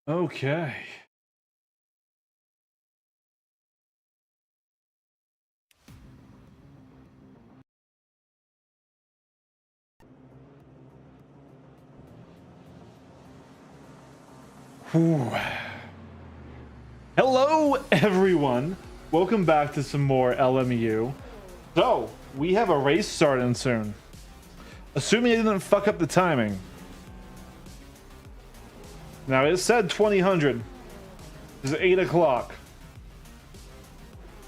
Okay. Whew. Hello, everyone. Welcome back to some more LMU. So, we have a race starting soon. Assuming I didn't fuck up the timing. Now, it said 2000. It's 8 o'clock.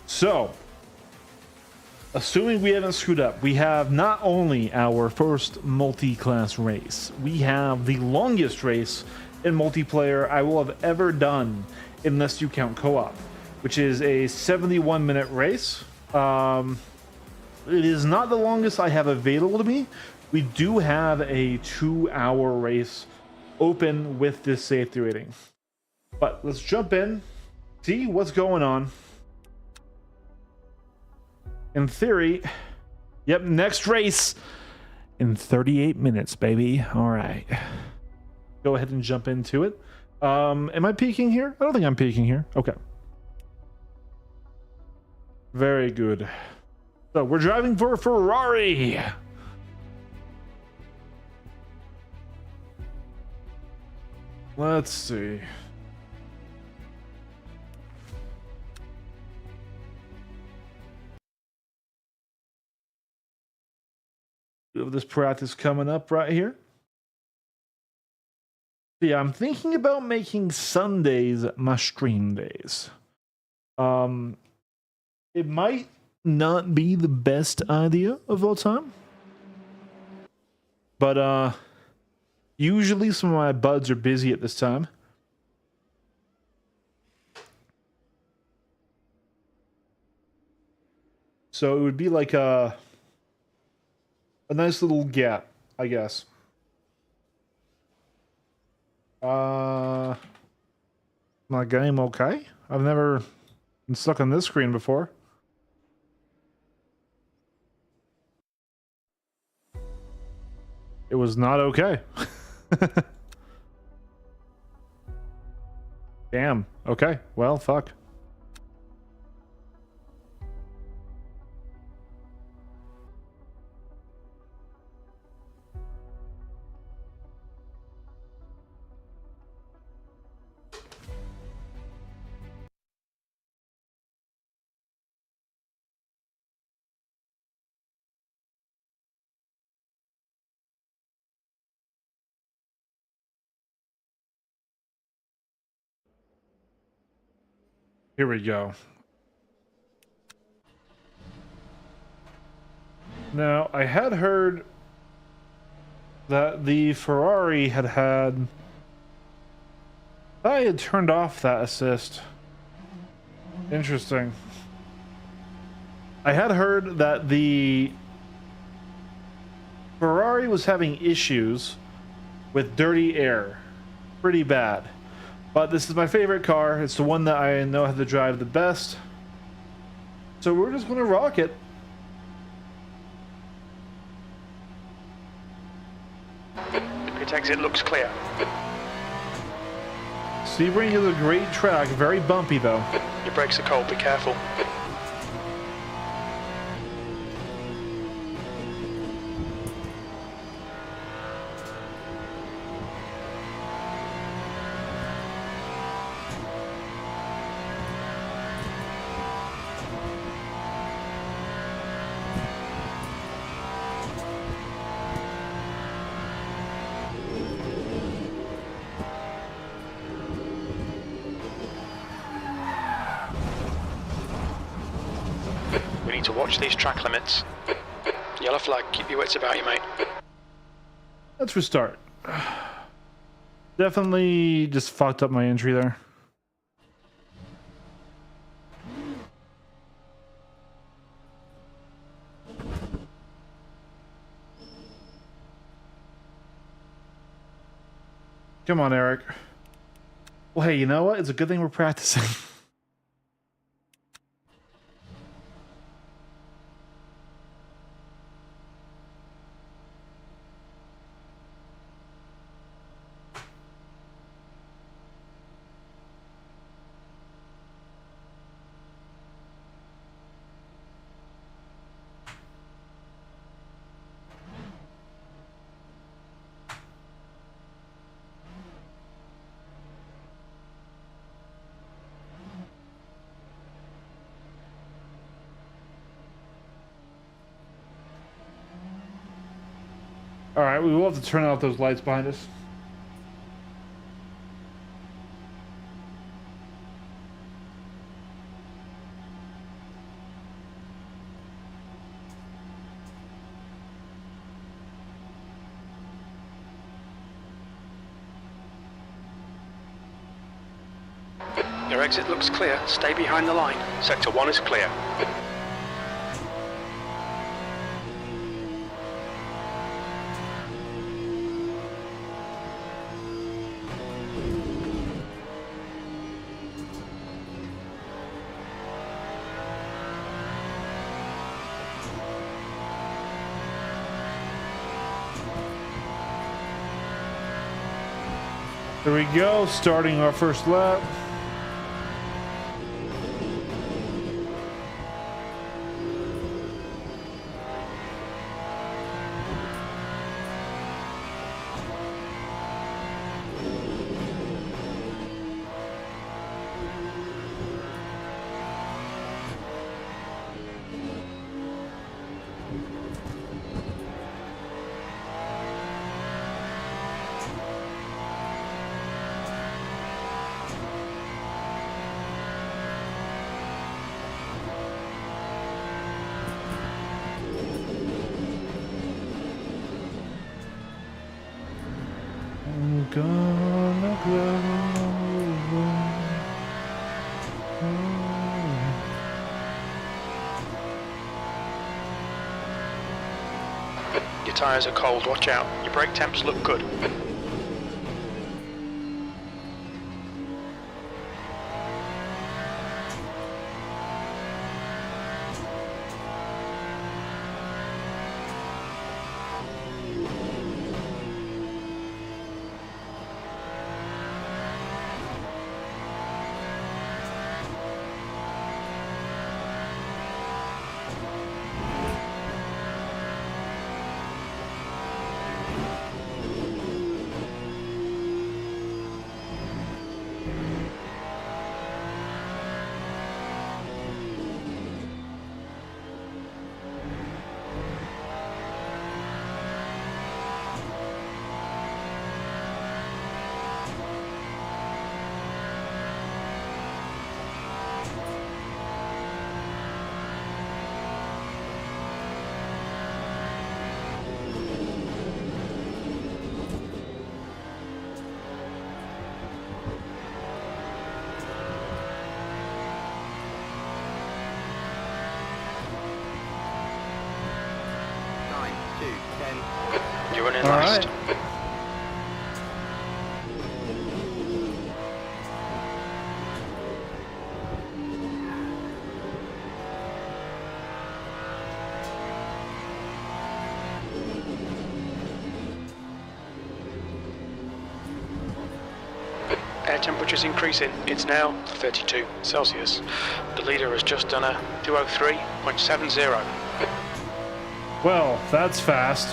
So, assuming we haven't screwed up, we have not only our first multi-class race, we have the longest race in multiplayer I will have ever done, unless you count co-op, which is a 71-minute race. It is not the longest I have available to me. We do have a 2-hour race open with this safety rating. But let's jump in, see what's going on. In theory, yep, next race in 38 minutes, baby. All right. Go ahead and jump into it. Am I peeking here? I don't think I'm peeking here. Okay. Very good. So we're driving for a Ferrari. Let's see. We have this practice coming up right here. Yeah, I'm thinking about making Sundays my stream days. It might not be the best idea of all time, but usually some of my buds are busy at this time. So it would be like a nice little gap, I guess. My game okay? I've never been stuck on this screen before. It was not okay. Damn. Okay. Well, fuck. Here we go. Now, I had heard that the Ferrari I had turned off that assist. Interesting. I had heard that the Ferrari was having issues with dirty air. Pretty bad. But this is my favorite car. It's the one that I know how to drive the best. So we're just going to rock it. Pit exit looks clear. Sebring is a great track. Very bumpy, though. Your brakes are cold, be careful. We need to watch these track limits. Yellow flag, keep your wits about you, mate. Let's restart. Definitely just fucked up my entry there. Come on, Eric. Well, hey, you know what? It's a good thing we're practicing. All right, we will have to turn out those lights behind us. Your exit looks clear. Stay behind the line. Sector 1 is clear. There we go, starting our first lap. I'm gonna go. Your tyres are cold, watch out. Your brake temps look good. You're running last. Right. Air temperature's increasing. It's now 32 Celsius. The leader has just done a 203.70. Well, that's fast.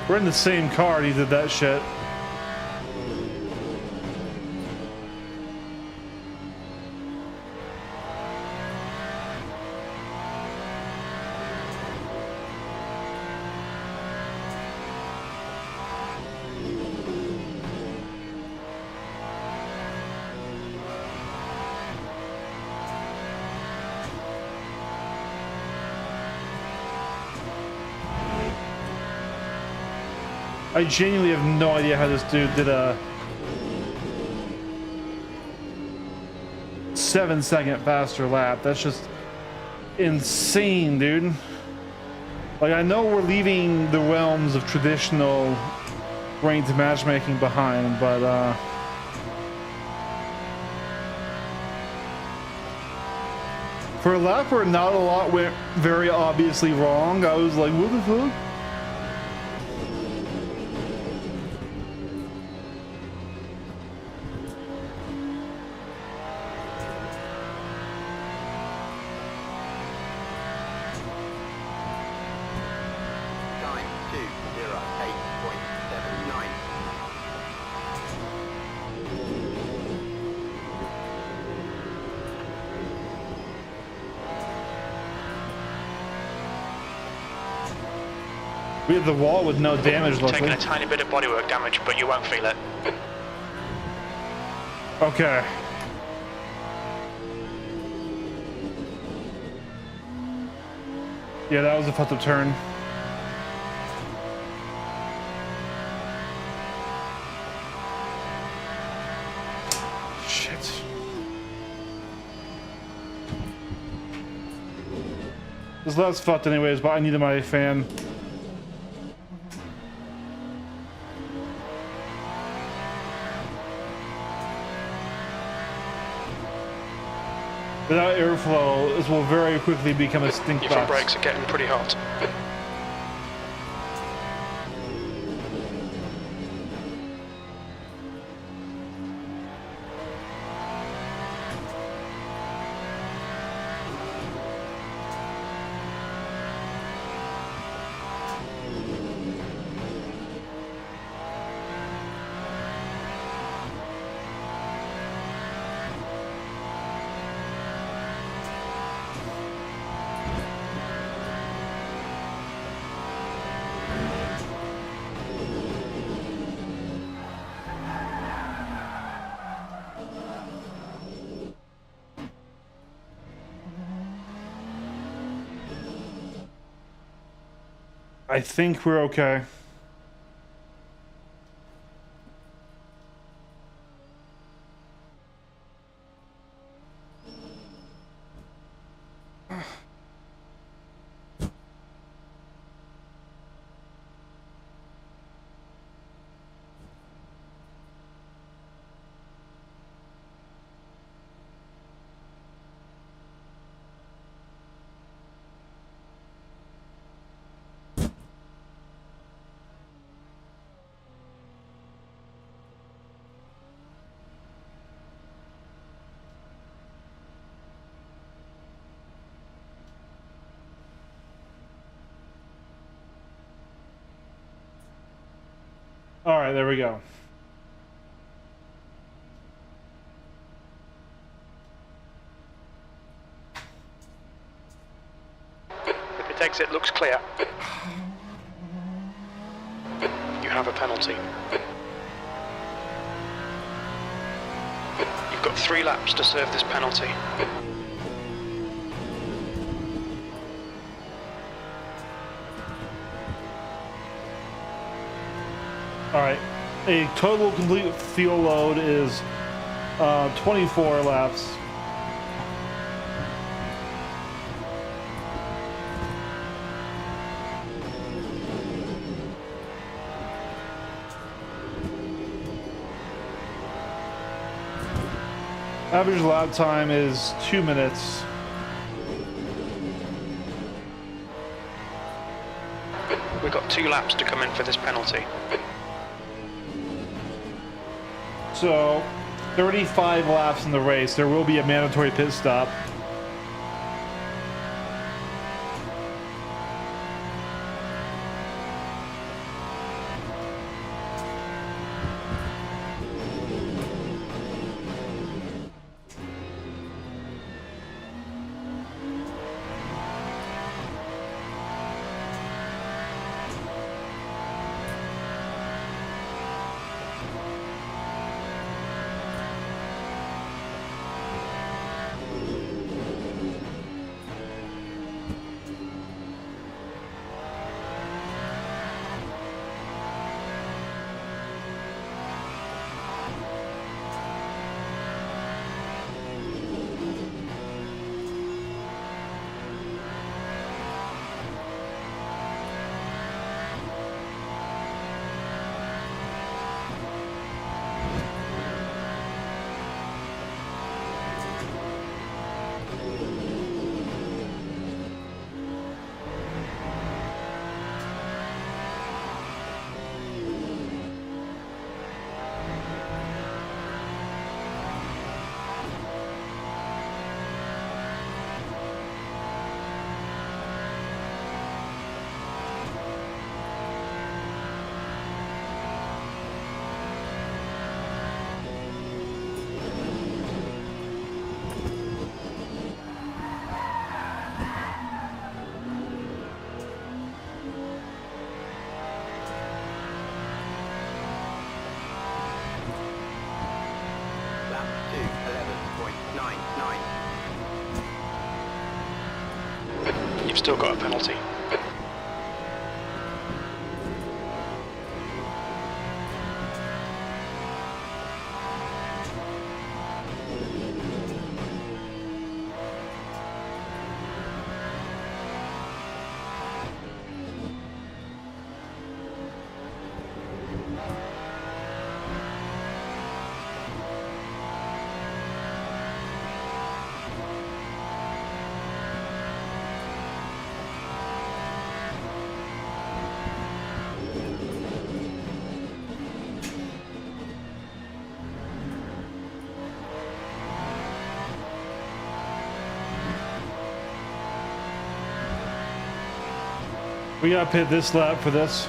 We're in the same car, he did that shit. I genuinely have no idea how this dude did a 7-second faster lap. That's just insane, dude. Like, I know we're leaving the realms of traditional ranked matchmaking behind, but for a lap where not a lot went very obviously wrong, I was like, what the fuck? We have the wall with no damage, Taking luckily. a tiny bit of bodywork damage, but you won't feel it. Okay. Yeah, that was a fucked up turn. Shit. This lap's fucked anyways, but I needed my fan. Without airflow, this will very quickly become a stink Your front box. brakes are getting pretty hot. I think we're okay. All right, there we go. The pit exit looks clear. You have a penalty. You've got 3 laps to serve this penalty. All right, a total complete fuel load is 24 laps. Average lap time is 2 minutes. We've got 2 laps to come in for this penalty. So 35 laps in the race. There will be a mandatory pit stop. You've still got a penalty. We got pit this lap for this.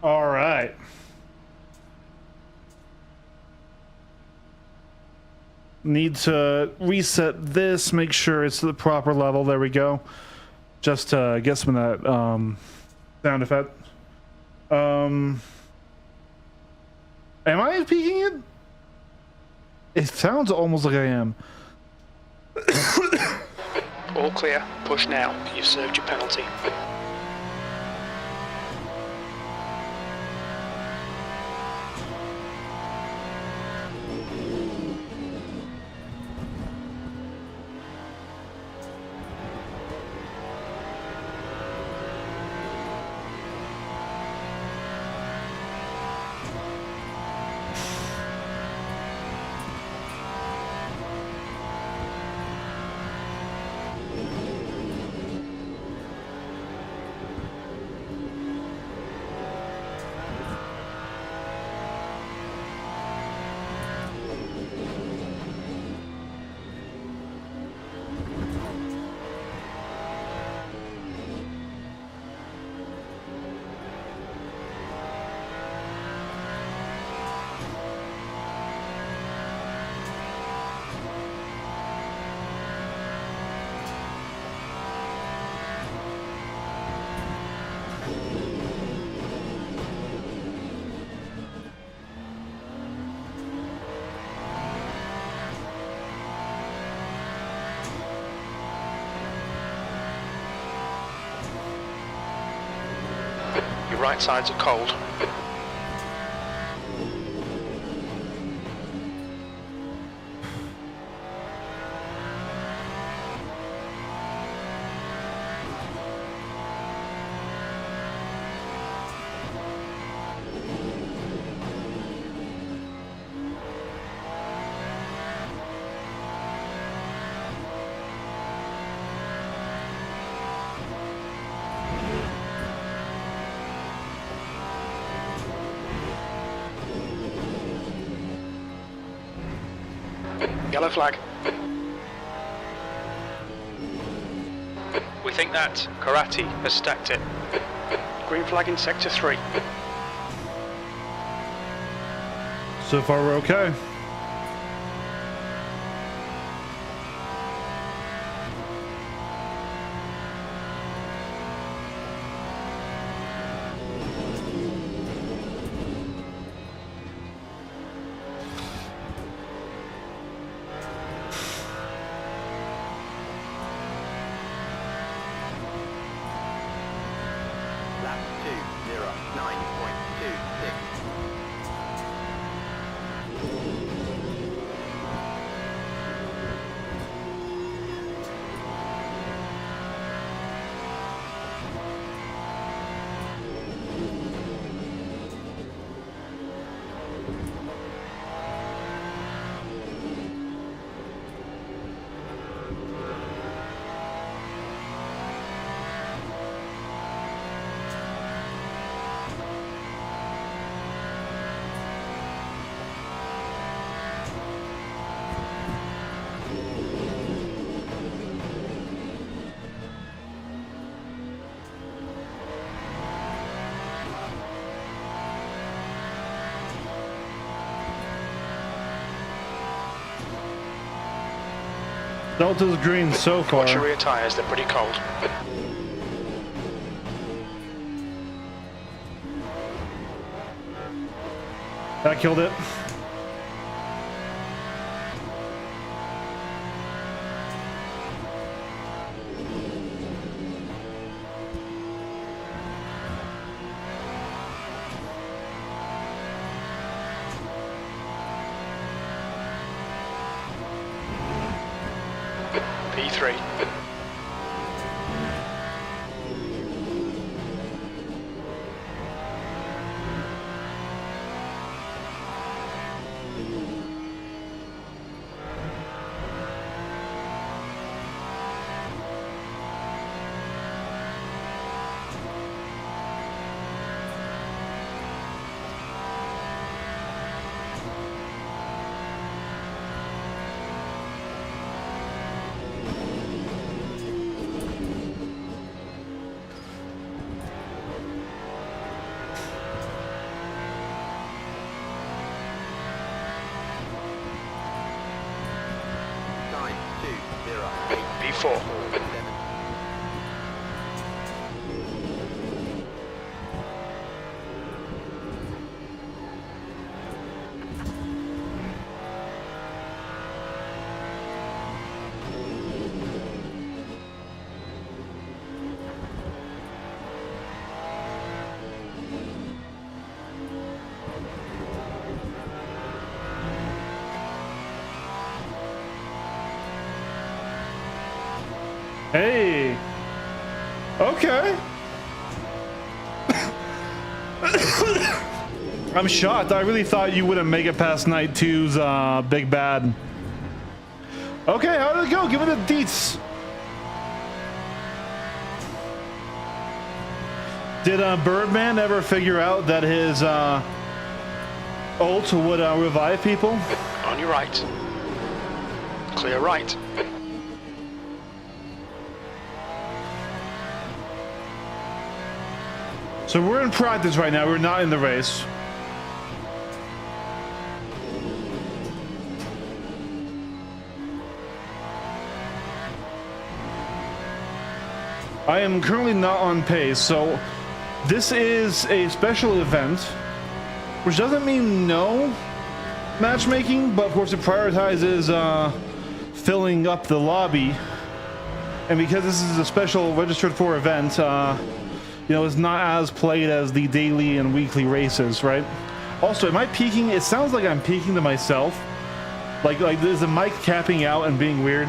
All right. Need to reset this, make sure it's the proper level. There we go. Just to get some of that sound effect. Am I peeking it? It sounds almost like I am. All clear. Push now. You've served your penalty. Your right sides are cold. Yellow flag. We think that Karate has stacked it. Green flag in sector 3. So far we're okay. Lap 209.26. Delta's green so far. Watch your rear tyres, they're pretty cold. That killed it. P3. P4. Hey. Okay. I'm shocked. I really thought you wouldn't make it past night two's big bad. Okay, how did it go? Give me the deets. Did Birdman ever figure out that his ult would revive people? On your right. Clear right. So we're in practice right now. We're not in the race. I am currently not on pace, so this is a special event, which doesn't mean no matchmaking, but of course it prioritizes filling up the lobby. And because this is a special registered for event, you know, it's not as played as the daily and weekly races, right? Also, am I peeking? It sounds like I'm peeking to myself. Like is the mic capping out and being weird?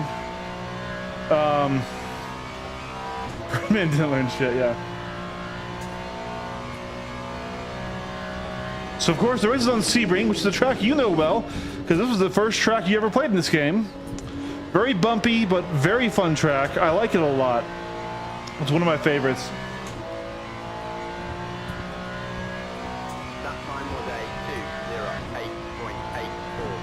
Man didn't learn shit, yeah. So of course the race is on Sebring, which is a track you know well, because this was the first track you ever played in this game. Very bumpy, but very fun track. I like it a lot. It's one of my favorites.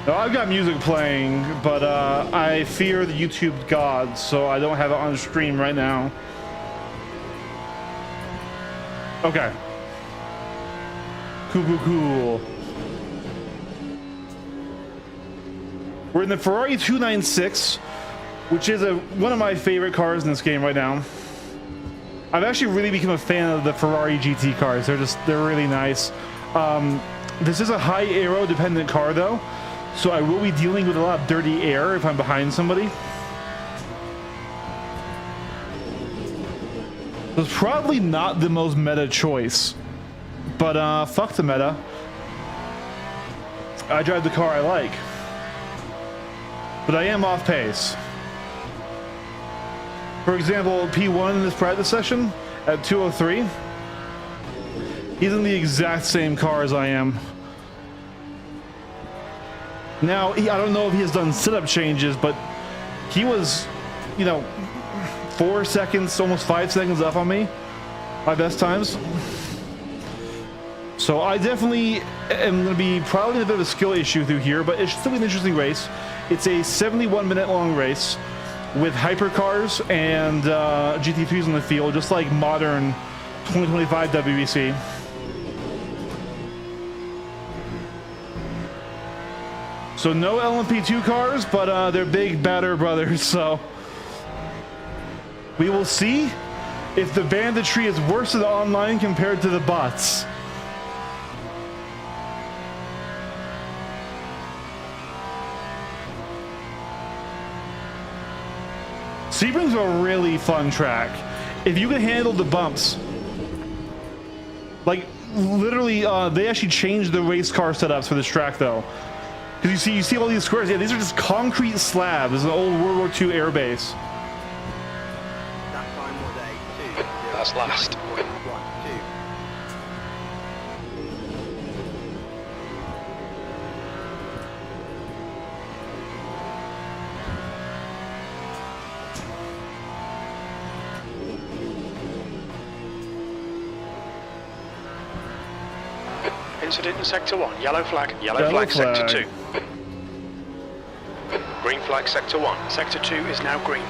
Now, I've got music playing, but I fear the YouTube gods, so I don't have it on stream right now. Okay. Cool. We're in the Ferrari 296, which is one of my favorite cars in this game right now. I've actually really become a fan of the Ferrari GT cars. They're really nice. This is a high aero dependent car though, so I will be dealing with a lot of dirty air if I'm behind somebody. It's probably not the most meta choice, but fuck the meta. I drive the car I like, but I am off pace. For example, P1 in this practice session at 2:03, he's in the exact same car as I am. Now, I don't know if he has done setup changes, but he was, you know, 4 seconds, almost 5 seconds off on me, my best times. So I definitely am going to be probably a bit of a skill issue through here, but it should still be an interesting race. It's a 71-minute long race with hypercars and GT3s on the field, just like modern 2025 WEC. So no LMP2 cars, but they're big batter brothers. So we will see if the banditry is worse than online compared to the bots. Sebring's a really fun track if you can handle the bumps. Like literally, they actually changed the race car setups for this track though, because you see all these squares. Yeah, these are just concrete slabs. This is an old World War II air base. That time was a 2. That's last. 9.12. Incident in sector 1. Yellow flag. Yellow Flag, flag. sector 2. Green flag, sector 1. Sector 2 is now green.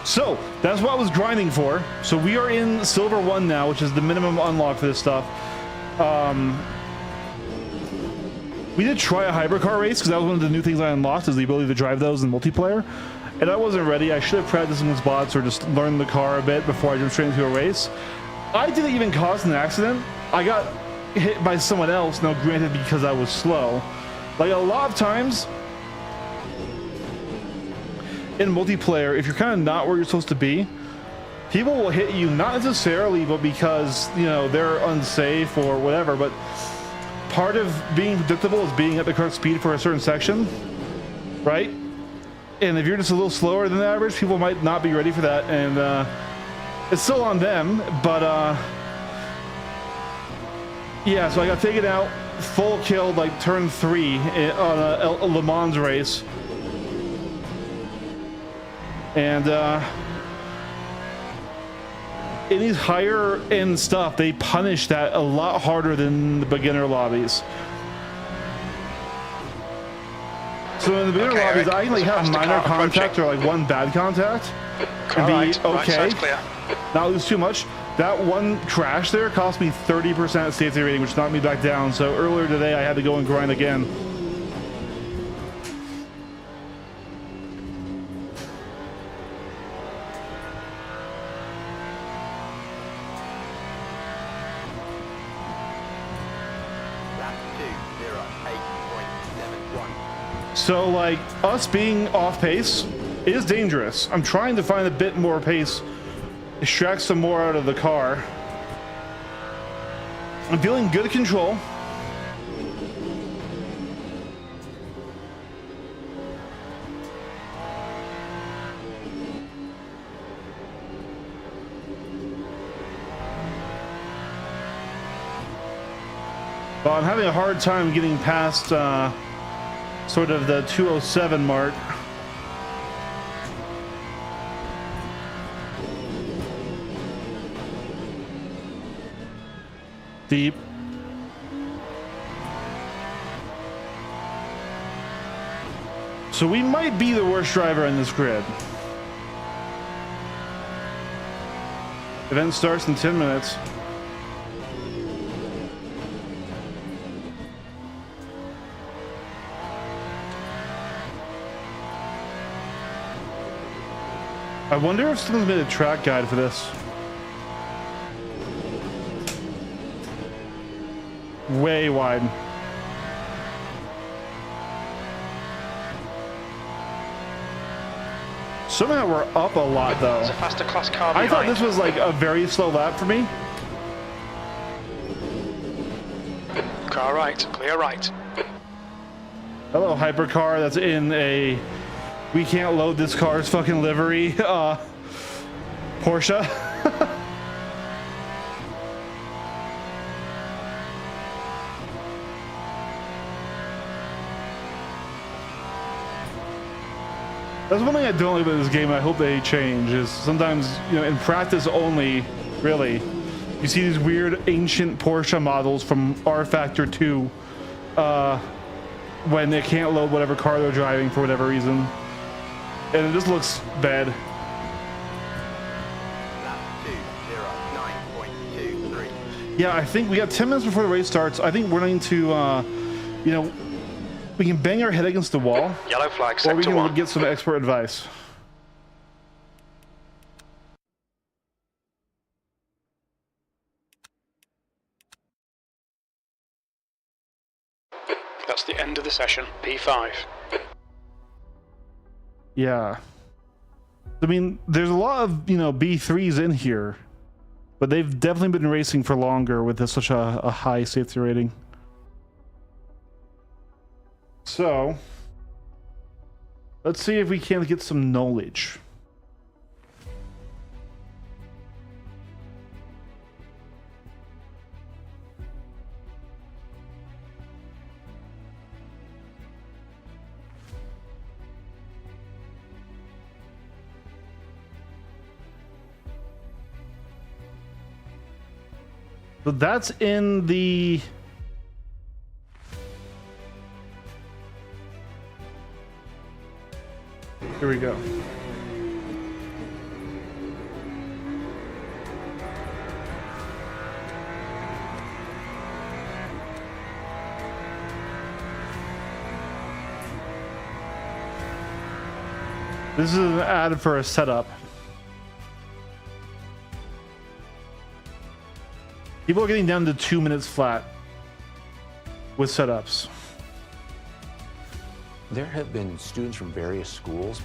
So that's what I was grinding for. So we are in silver 1 now, which is the minimum unlock for this stuff. We did try a hypercar race because that was one of the new things I unlocked, is the ability to drive those in multiplayer. And I wasn't ready. I should have practiced against bots or just learned the car a bit before I jumped straight into a race. I didn't even cause an accident. I got hit by someone else. Now, granted, because I was slow. Like a lot of times in multiplayer, if you're kind of not where you're supposed to be, people will hit you not necessarily, but because, you know, they're unsafe or whatever. But part of being predictable is being at the correct speed for a certain section, right? And if you're just a little slower than the average, people might not be ready for that, and it's still on them. But yeah, so I got taken out, full killed, like turn 3 on a Le Mans race, and in these higher end stuff, they punish that a lot harder than the beginner lobbies. So in the beginner lobbies, Eric, I can like there's a have faster minor car contact approaching. or like one bad contact and All be right, okay, side's clear. not lose too much. That one crash there cost me 30% safety rating, which knocked me back down. So earlier today, I had to go and grind again. So like us being off pace is dangerous. I'm trying to find a bit more pace, extract some more out of the car. I'm feeling good control. But I'm having a hard time getting past sort of the 207 mark. Deep. So we might be the worst driver in this grid. Event starts in 10 minutes. I wonder if someone's made a track guide for this. Way wide. Somehow we're up a lot though. There's a faster class car I behind. thought this was like a very slow lap for me. Car right, clear right. Hello, hypercar that's in a we can't load this car's fucking livery Porsche. That's one thing I don't like about this game. I hope they change is sometimes, you know, in practice only, really, you see these weird ancient Porsche models from R Factor 2 when they can't load whatever car they're driving for whatever reason. And it just looks bad. Lap 209.23. Yeah, I think we got 10 minutes before the race starts. I think we're going to, you know, we can bang our head against the wall. Yellow flag, or we sector can 1. get some expert advice. That's the end of the session, P5. Yeah. I mean, there's a lot of, you know, B3s in here, but they've definitely been racing for longer with such a high safety rating. So, let's see if we can get some knowledge. So that's in the... Here we go. This is an ad for a setup. People are getting down to 2 minutes flat with setups. There have been students from various schools.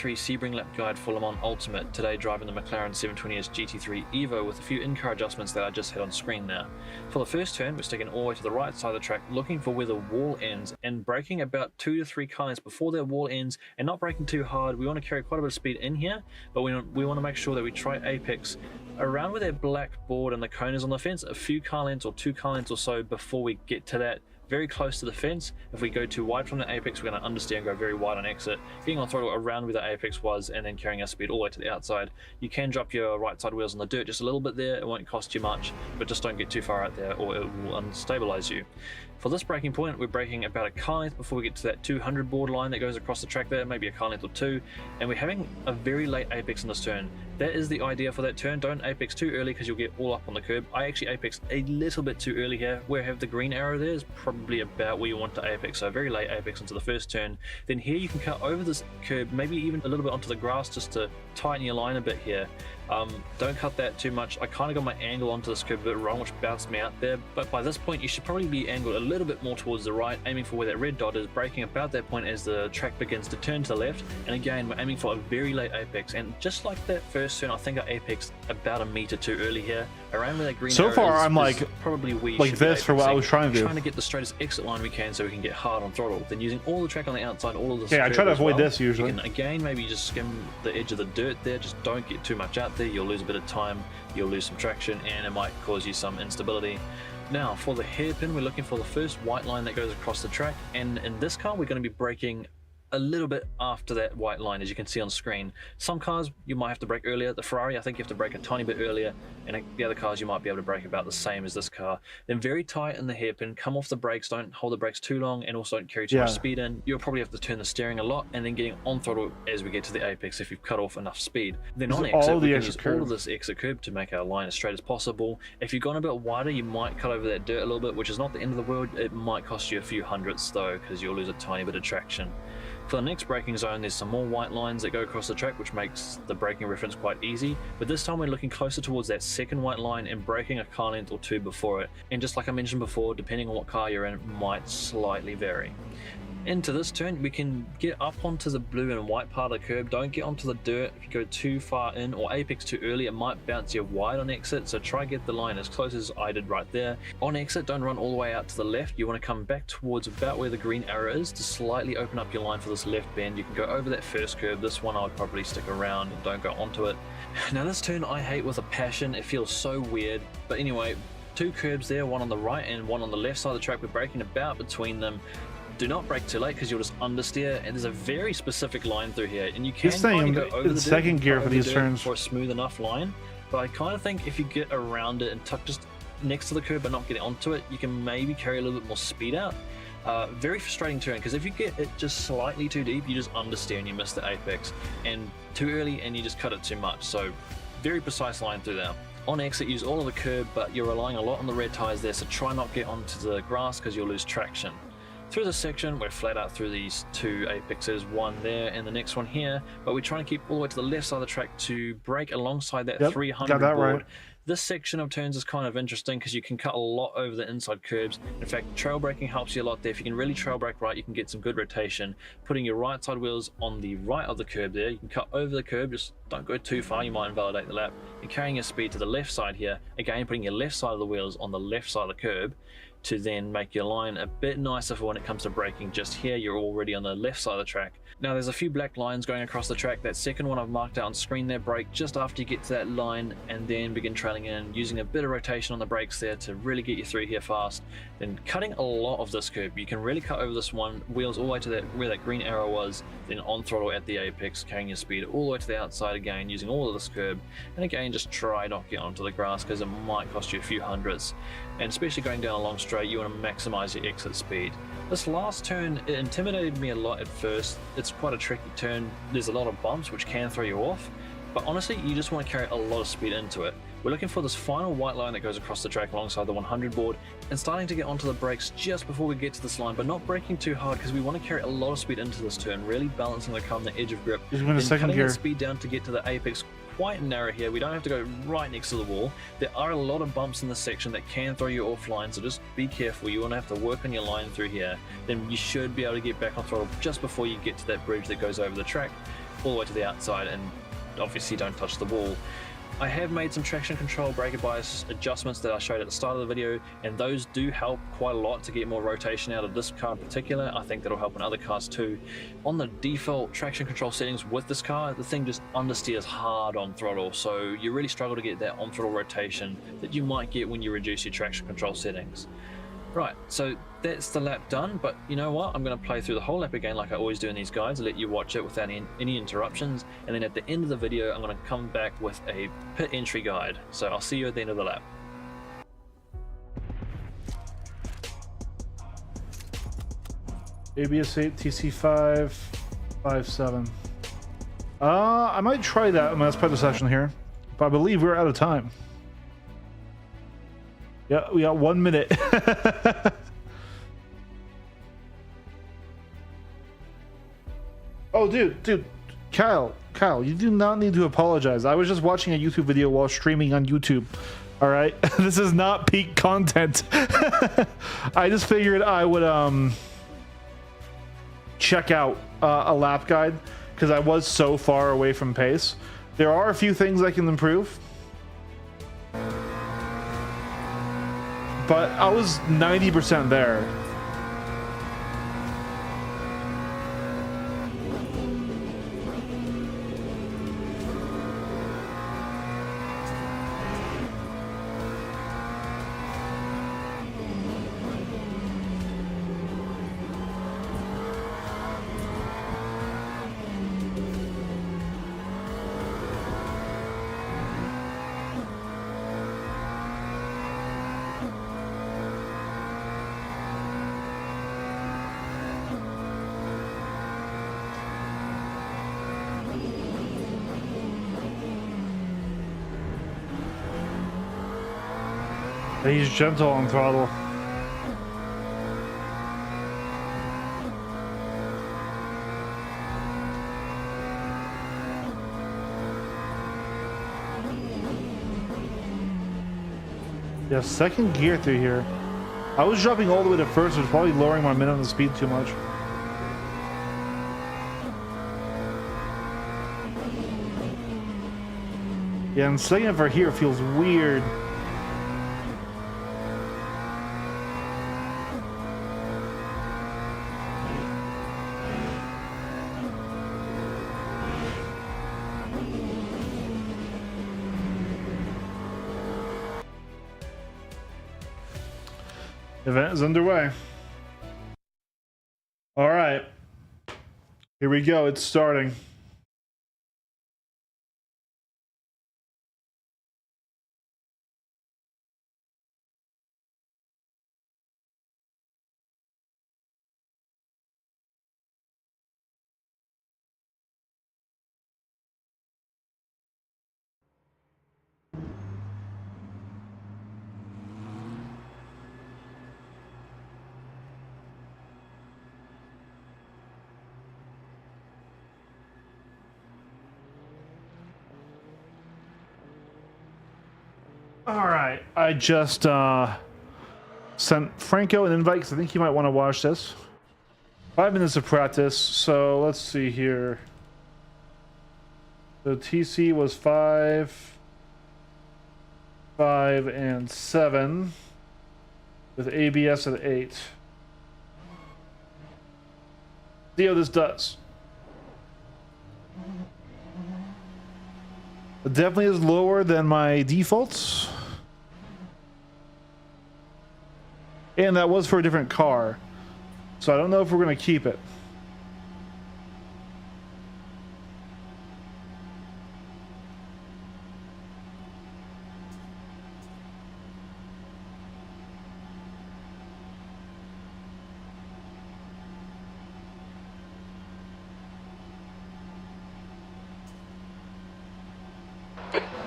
Sebring lap guide for Le Mans Ultimate, today driving the McLaren 720S GT3 Evo with a few in-car adjustments that I just had on screen there. For the first turn, we're sticking all the way to the right side of the track, looking for where the wall ends and braking about 2 to 3 car lengths before that wall ends and not braking too hard. We want to carry quite a bit of speed in here, but we want to make sure that we try apex around where that black board and the cone is on the fence, a few car lengths or 2 car lengths or so before we get to that. Very close to the fence. If we go too wide from the apex, we're going to understeer and go very wide on exit, getting on throttle around where the apex was and then carrying our speed all the way to the outside. You can drop your right side wheels on the dirt just a little bit there, it won't cost you much, but just don't get too far out there or it will unstabilize you. For this braking point, we're braking about a car length before we get to that 200 board line that goes across the track there, maybe a car length or 2, and we're having a very late apex in this turn. That is the idea for that turn. Don't apex too early because you'll get all up on the curb. I actually apex a little bit too early here. Where I have the green arrow there is probably about where you want to apex, so very late apex into the first turn. Then here you can cut over this curb, maybe even a little bit onto the grass just to tighten your line a bit here. Don't cut that too much. I kind of got my angle onto this curb a bit wrong, which bounced me out there, but by this point you should probably be angled a little bit more towards the right, aiming for where that red dot is, braking about that point as the track begins to turn to the left. And again, we're aiming for a very late apex, and just like that first turn, I think I apexed about a meter too early here, around where that green arrow far is, I'm like probably where you like should this be for what I apexing. was trying to do. Trying to get the straightest exit line we can so we can get hard on throttle, then using all the track on the outside, all of this. Yeah, I try to avoid this usually. You can, again, maybe just skim the edge of the dirt there, just don't get too much out there, you'll lose a bit of time, you'll lose some traction, and it might cause you some instability. Now for the hairpin, we're looking for the first white line that goes across the track, and in this car we're going to be braking a little bit after that white line, as you can see on screen. Some cars you might have to brake earlier. The Ferrari, I think you have to brake a tiny bit earlier, and the other cars you might be able to brake about the same as this car. Then very tight in the hairpin, come off the brakes, don't hold the brakes too long, and also don't carry too much speed in. You'll probably have to turn the steering a lot, and then getting on throttle as we get to the apex if you've cut off enough speed. Then on exit, we can use all of this exit curb to make our line as straight as possible. If you've gone a bit wider, you might cut over that dirt a little bit, which is not the end of the world. It might cost you a few hundredths though, because you'll lose a tiny bit of traction. For the next braking zone, there's some more white lines that go across the track, which makes the braking reference quite easy, but this time we're looking closer towards that second white line and braking a car length or 2 before it. And just like I mentioned before, depending on what car you're in, it might slightly vary. Into this turn, we can get up onto the blue and white part of the curb. Don't get onto the dirt. If you go too far in or apex too early, it might bounce you wide on exit, so try get the line as close as I did right there. On exit, don't run all the way out to the left. You want to come back towards about where the green arrow is to slightly open up your line for this left bend. You can go over that first curb. This one I would probably stick around and don't go onto it. Now this turn I hate with a passion. It feels so weird, but anyway, 2 curbs there, one on the right and one on the left side of the track. We're braking about between them. Do not brake too late because you'll just understeer, and there's a very specific line through here, and you can kind of go over the second gear for these turns for a smooth enough line. But I kind of think if you get around it and tuck just next to the curb but not get onto it, you can maybe carry a little bit more speed out. Very frustrating turn, because if you get it just slightly too deep, you just understeer and you miss the apex, and too early and you just cut it too much. So very precise line through there. On exit, use all of the curb, but you're relying a lot on the red tires there, so try not get onto the grass because you'll lose traction. Through this section, we're flat out through these two apexes, one there and the next one here, but we're trying to keep all the way to the left side of the track to brake alongside that 300 got that board. right. This section of turns is kind of interesting because you can cut a lot over the inside curbs. In fact, trail braking helps you a lot there. If you can really trail brake right, you can get some good rotation. Putting your right side wheels on the right of the curb there, you can cut over the curb, just don't go too far, you might invalidate the lap. You're carrying your speed to the left side here, again putting your left side of the wheels on the left side of the curb to then make your line a bit nicer for when it comes to braking. Just here, you're already on the left side of the track. Now there's a few black lines going across the track. That second one I've marked out on screen there, brake just after you get to that line and then begin trailing in, using a bit of rotation on the brakes there to really get you through here fast. Then cutting a lot of this curb. You can really cut over this one, wheels all the way to that where that green arrow was, then on throttle at the apex, carrying your speed all the way to the outside again, using all of this curb. And again, just try not to get onto the grass because it might cost you a few hundreds. And especially going down a long straight, you want to maximize your exit speed. This last turn, it intimidated me a lot at first. It's quite a tricky turn. There's a lot of bumps which can throw you off, but honestly, you just want to carry a lot of speed into it. We're looking for this final white line that goes across the track alongside the 100 board and starting to get onto the brakes just before we get to this line, but not braking too hard because we want to carry a lot of speed into this turn, really balancing the car on the edge of grip. Just went a second cutting gear. that speed down to get to the apex quite narrow here. We don't have to go right next to the wall. There are a lot of bumps in this section that can throw you offline, so just be careful. You want to have to work on your line through here. Then you should be able to get back on throttle just before you get to that bridge that goes over the track all the way to the outside, and obviously don't touch the wall. I have made some traction control bracket bias adjustments that I showed at the start of the video, and those do help quite a lot to get more rotation out of this car in particular. I think that'll help in other cars too. On the default traction control settings with this car, the thing just understeers hard on throttle, so you really struggle to get that on throttle rotation that you might get when you reduce your traction control settings. Right, so that's the lap done, but you know what? I'm going to play through the whole lap again like I always do in these guides, let you watch it without any interruptions, and then at the end of the video I'm going to come back with a pit entry guide. So I'll see you at the end of the lap. ABS 8, TC5, 5.7. I might try that in my last part of the session here, but I believe we're out of time. Yeah, we got 1 minute. Oh, dude, Kyle, you do not need to apologize. I was just watching a YouTube video while streaming on YouTube. All right, this is not peak content. I just figured I would check out a lap guide because I was so far away from pace. There are a few things I can improve, but I was 90% there. He's gentle on throttle. Yeah, second gear through here. I was dropping all the way to first, which was probably lowering my minimum speed too much. Yeah, and second for here feels weird. Event is underway. All right. Here we go. It's starting. All right, I just sent Franco an invite because I think he might want to watch this. 5 minutes of practice, so let's see here. The TC was 5, 5, and 7, with ABS at 8. See how this does. It definitely is lower than my defaults. And that was for a different car. So I don't know if we're going to keep it.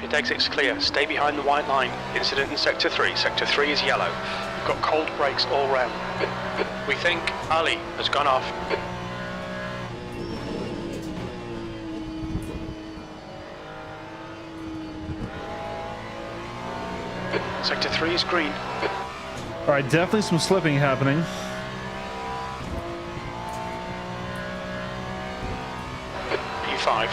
Pit exit's clear. Stay behind the white line. Incident in Sector 3. Sector 3 is yellow. We've got cold brakes all round. We think Ali has gone off. Sector 3 is green. All right, definitely some slipping happening. P5.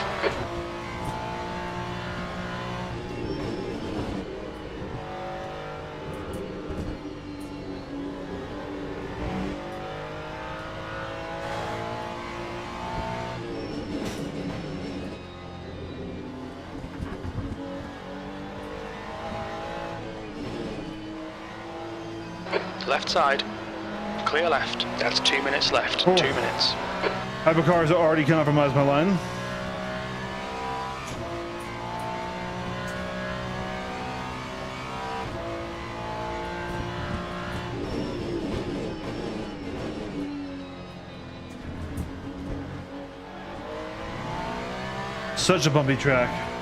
Left side. Clear left. That's 2 minutes left. Oh. 2 minutes. Hypercars are already compromised my line. Such a bumpy track.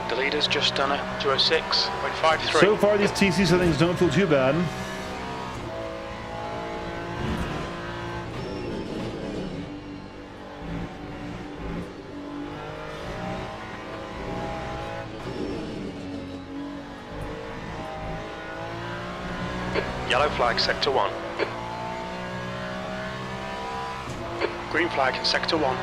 The leader's just done a 206.53. So far, these TC settings don't feel too bad. Yellow flag, Sector 1. Green flag, Sector 1.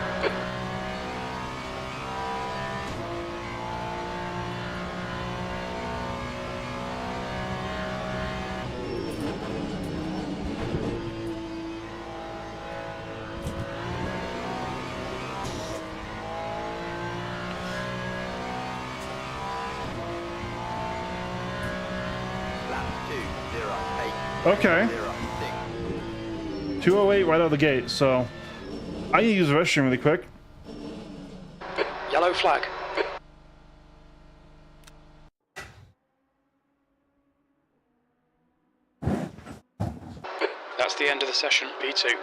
Okay. 208 right out of the gate, so I need to use the restroom really quick. Yellow flag. That's the end of the session, P2.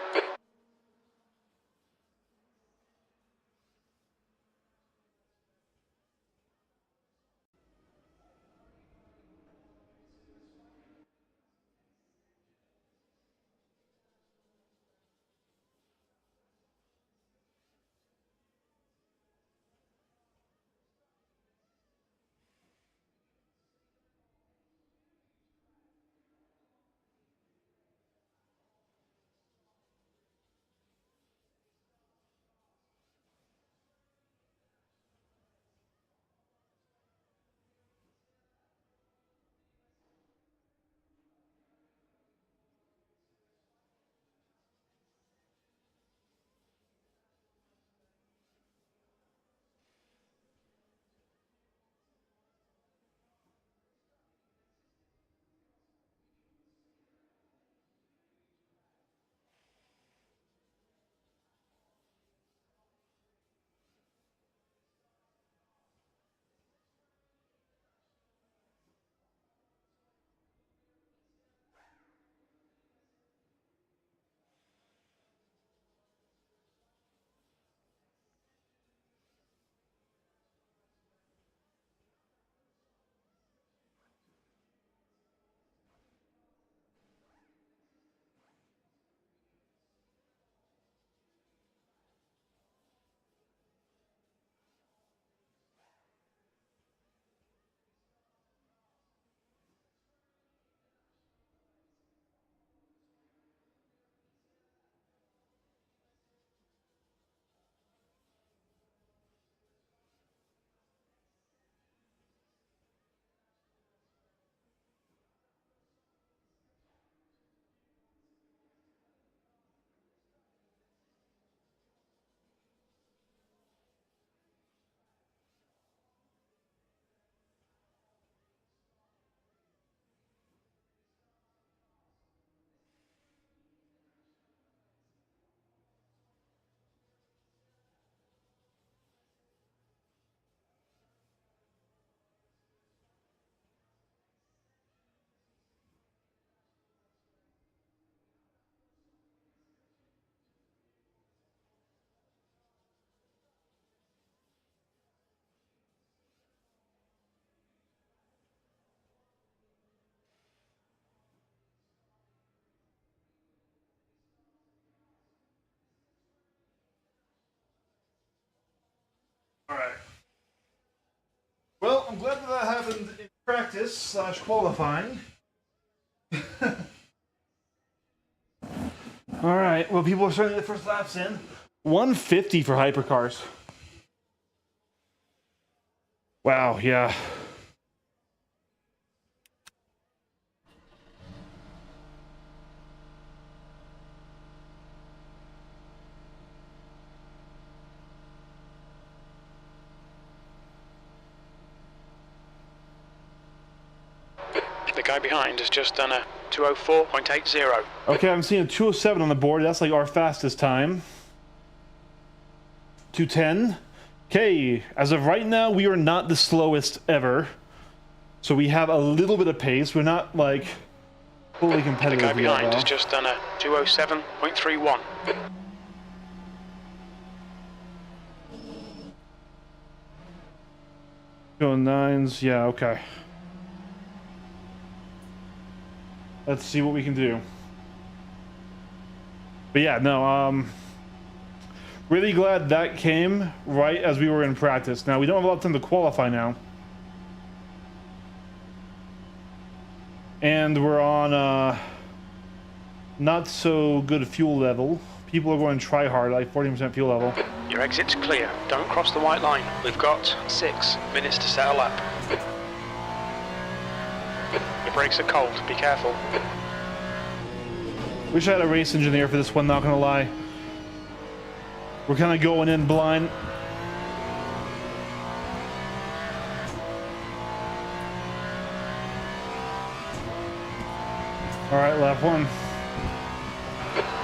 All right. Well, I'm glad that happened in practice / qualifying. All right. Well, people are starting to get the first laps in. 150 for hypercars. Wow. Yeah. The guy behind has just done a 204.80. Okay, I'm seeing a 207 on the board. That's like our fastest time. 210. Okay, as of right now, we are not the slowest ever. So we have a little bit of pace. We're not like fully competitive. The guy behind yet, has just done a 207.31. Going nines. Yeah, okay. Let's see what we can do. But yeah, no, really glad that came right as we were in practice. Now, we don't have a lot of time to qualify now. And we're on not so good fuel level. People are going to try hard, like 40% fuel level. Your exit's clear. Don't cross the white line. We've got 6 minutes to settle up. Your brakes are cold. Be careful. Wish I had a race engineer for this one, not gonna lie. We're kind of going in blind. All right, lap one.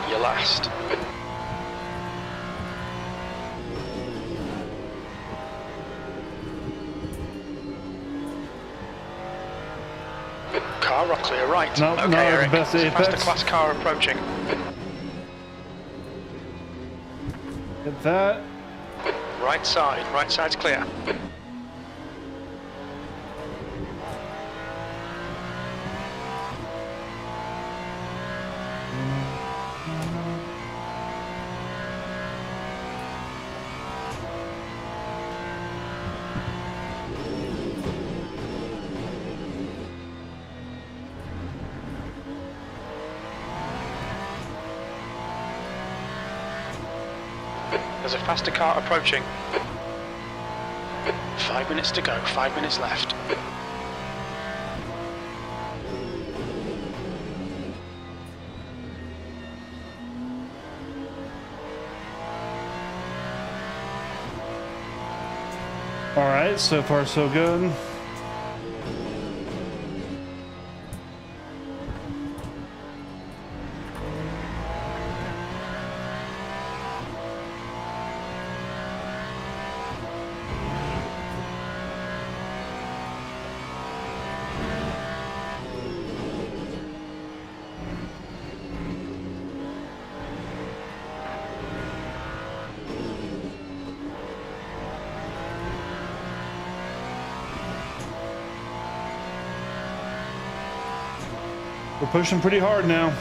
You're last. Car rock clear right. No, okay, no, Eric. best There's a faster apex. class car approaching. Get that. Right side. Right side's clear. There's a faster car approaching. 5 minutes to go, 5 minutes left. All right, so far so good. We're pushing pretty hard now.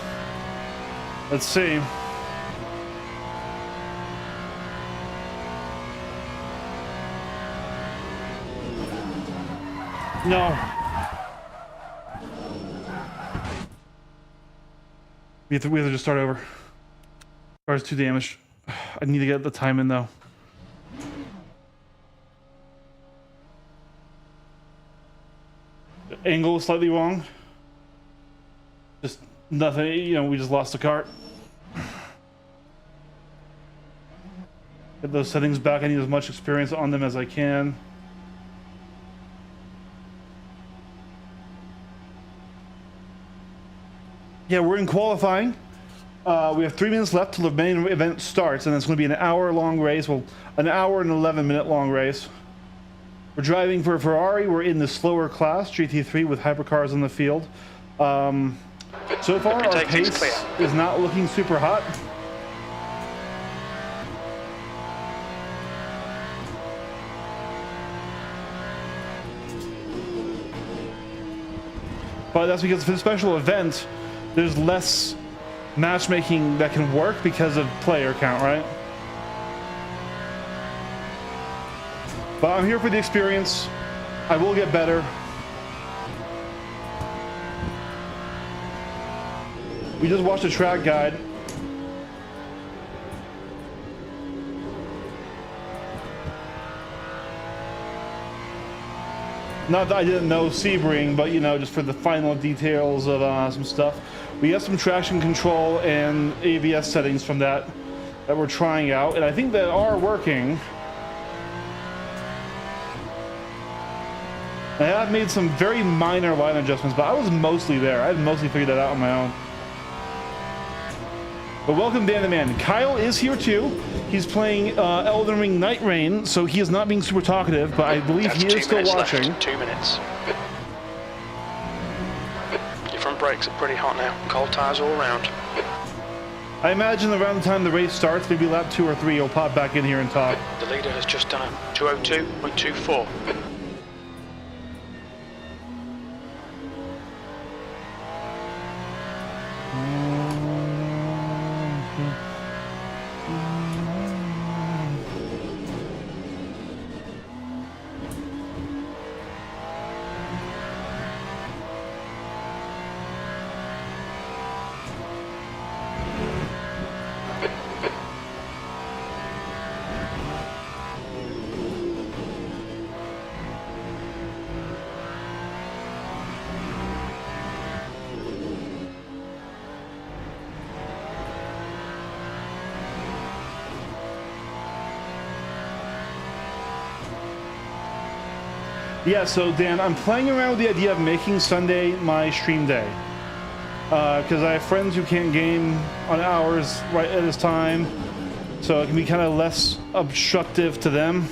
Let's see. No. We have to just start over. Car's too damaged. I need to get the time in though. The angle is slightly wrong. Just nothing, you know, we just lost the cart. Get those settings back. I need as much experience on them as I can. Yeah, we're in qualifying. We have 3 minutes left till the main event starts, and it's going to be an hour-long race. Well, an hour and 11-minute long race. We're driving for a Ferrari. We're in the slower class, GT3, with hypercars in the field. So far, our pace is not looking super hot. But that's because for the special event, there's less matchmaking that can work because of player count, right? But I'm here for the experience. I will get better. We just watched a track guide. Not that I didn't know Sebring, but you know, just for the final details of some stuff. We have some traction control and ABS settings from that we're trying out, and I think they are working. I have made some very minor line adjustments, but I was mostly there. I had mostly figured that out on my own. But welcome, Dan the Man. Kyle is here too. He's playing Elden Ring Night Rain, so he is not being super talkative, but I believe he is still watching. Left. 2 minutes. Your front brakes are pretty hot now. Cold tires all around. I imagine around the time the race starts, maybe lap 2 or 3, he'll pop back in here and talk. The leader has just done a 2:02.24. Yeah, so Dan, I'm playing around with the idea of making Sunday my stream day. Because I have friends who can't game on hours right at this time, so it can be kind of less obstructive to them.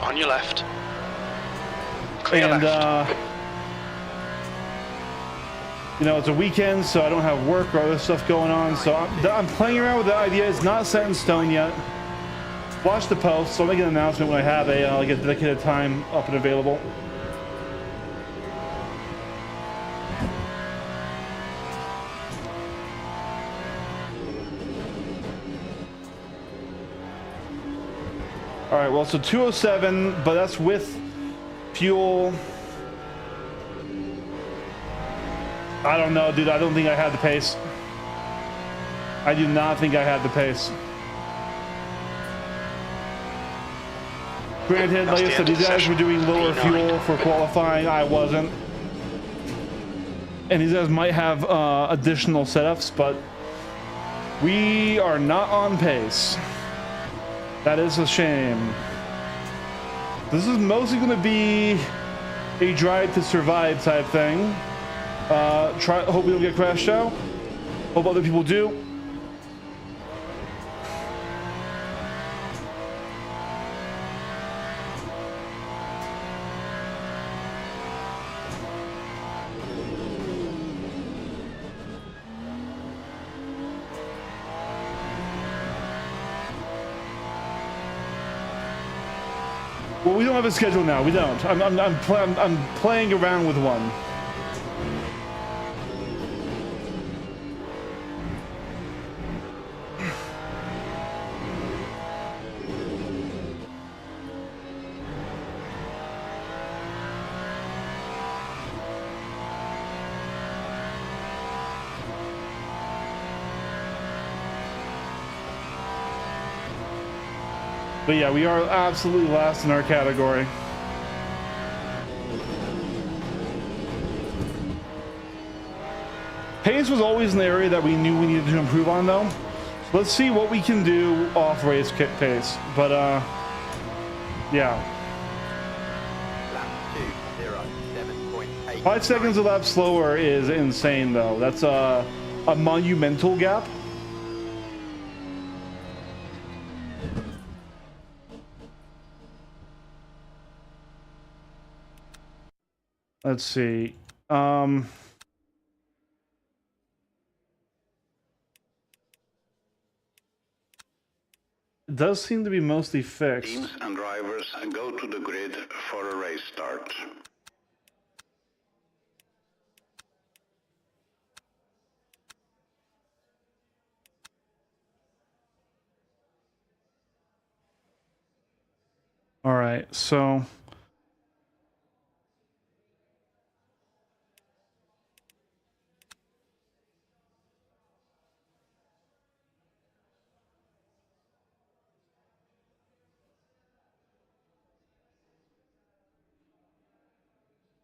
On your left. Clear And, left. You know, it's a weekend, so I don't have work or other stuff going on, so I'm playing around with the idea. It's not set in stone yet. Watch the post, so I'll make an announcement when I have like a dedicated time up and available. All right, well, so 207, but that's with fuel. I don't know, dude. I don't think I had the pace. I do not think I had the pace. Granted, like I said, these guys were doing lower fuel for qualifying. I wasn't. And these guys might have additional setups, but we are not on pace. That is a shame. This is mostly going to be a drive to survive type thing. Hope we don't get crashed out. Hope other people do. Well, we don't have a schedule now. We don't. I'm playing around with one. But yeah, we are absolutely last in our category. Pace was always an area that we knew we needed to improve on, though. So let's see what we can do off race kit pace. But yeah. Lap 2:07.8. 5 seconds a lap slower is insane, though. That's a monumental gap. Let's see. It does seem to be mostly fixed. Teams and drivers go to the grid for a race start. All right, so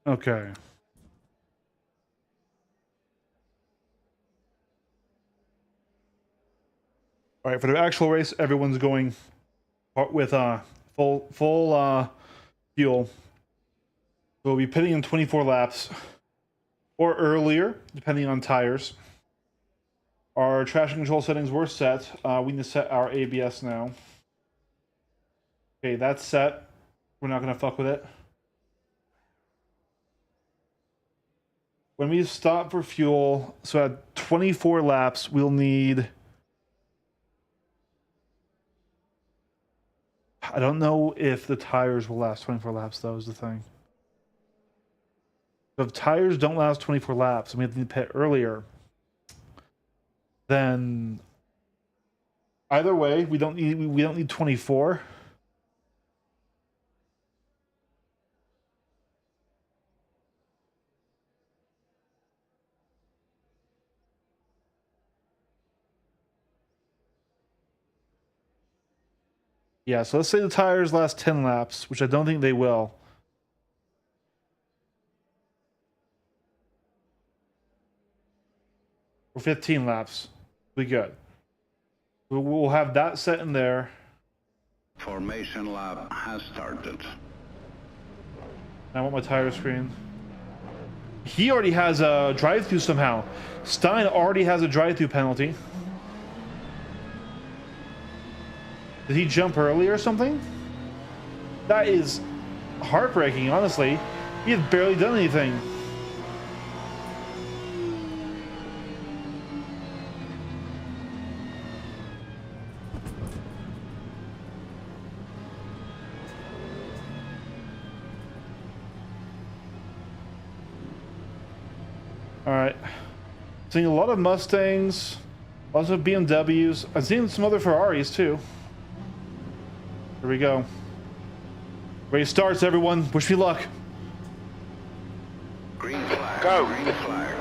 okay. All right, for the actual race, everyone's going with full fuel. So we'll be pitting in 24 laps or earlier, depending on tires. Our traction control settings were set. We need to set our ABS now. Okay, that's set. We're not gonna fuck with it. When we stop for fuel, so at 24 laps, we'll need... I don't know if the tires will last 24 laps, though, is the thing. So if tires don't last 24 laps and we have to pit earlier, then either way, we don't need 24. Yeah, so let's say the tires last 10 laps, which I don't think they will. Or 15 laps. Be good. We'll have that set in there. Formation lap has started. I want my tire screen. He already has a drive-through somehow. Stein already has a drive-through penalty. Did he jump early or something? That is heartbreaking, honestly. He has barely done anything. Alright. Seeing a lot of Mustangs, lots of BMWs. I've seen some other Ferraris too. Here we go. Race starts, everyone. Wish me luck. Green flag. Go. Green flag.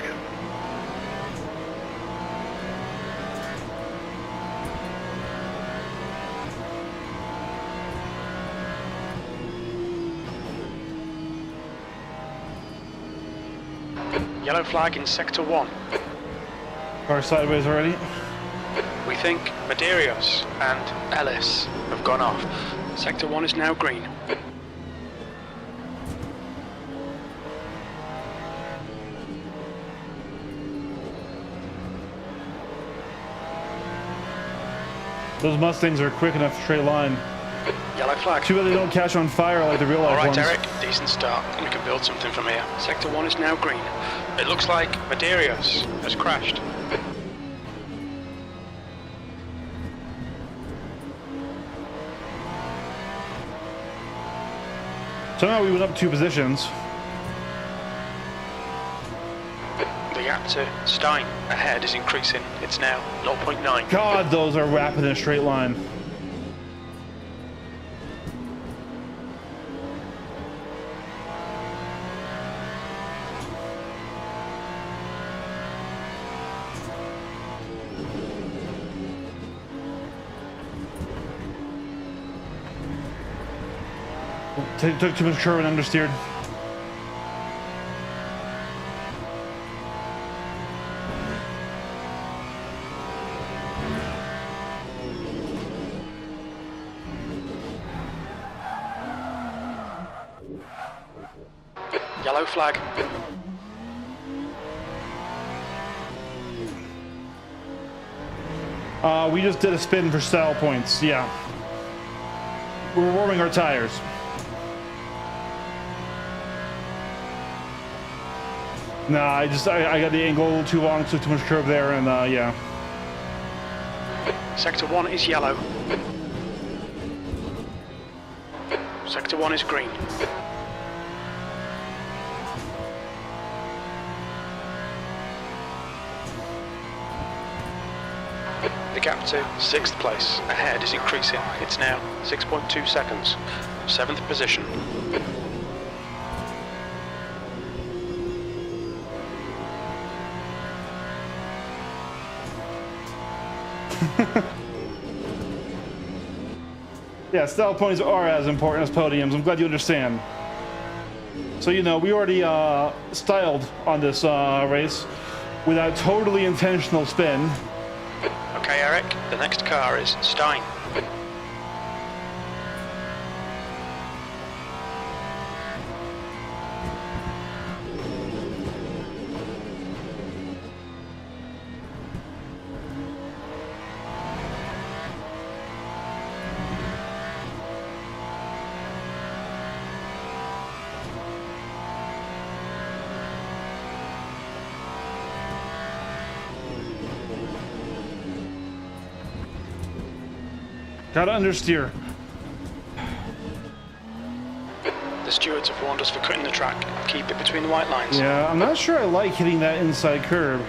Yellow flag in Sector 1. Car sideways already. We think Medeiros and Ellis have gone off. Sector 1 is now green. Those Mustangs are quick enough to straight line. Yellow flag. Too bad they don't catch on fire like the real life Alright, ones. Eric, decent start. We can build something from here. Sector 1 is now green. It looks like Medeiros has crashed. Somehow we went up 2 positions. The gap to Stein ahead is increasing. It's now 0.9. God, those are rapid in a straight line. Took too much curve and understeered. Yellow flag. We just did a spin for style points. Yeah. We're warming our tires. Nah, I got the angle a little too long, took too much curve there, and yeah. Sector 1 is yellow. Sector 1 is green. The gap to 6th place ahead is increasing. It's now 6.2 seconds. 7th position. Yeah, style points are as important as podiums. I'm glad you understand. So, you know, we already styled on this race with a totally intentional spin. Okay, Eric, the next car is Stein. Gotta understeer. The stewards have warned us for cutting the track. Keep it between the white lines. Yeah, I'm not sure I like hitting that inside curve.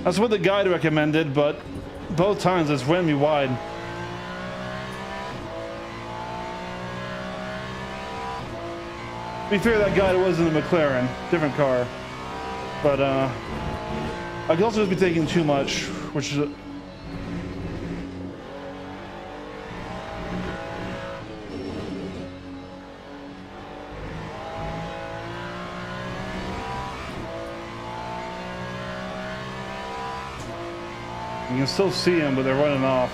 That's what the guide recommended, but both times it's ran me wide. To be fair, that guide wasn't a McLaren, different car. But I could also just be taking too much, which is you can still see them, but they're running off.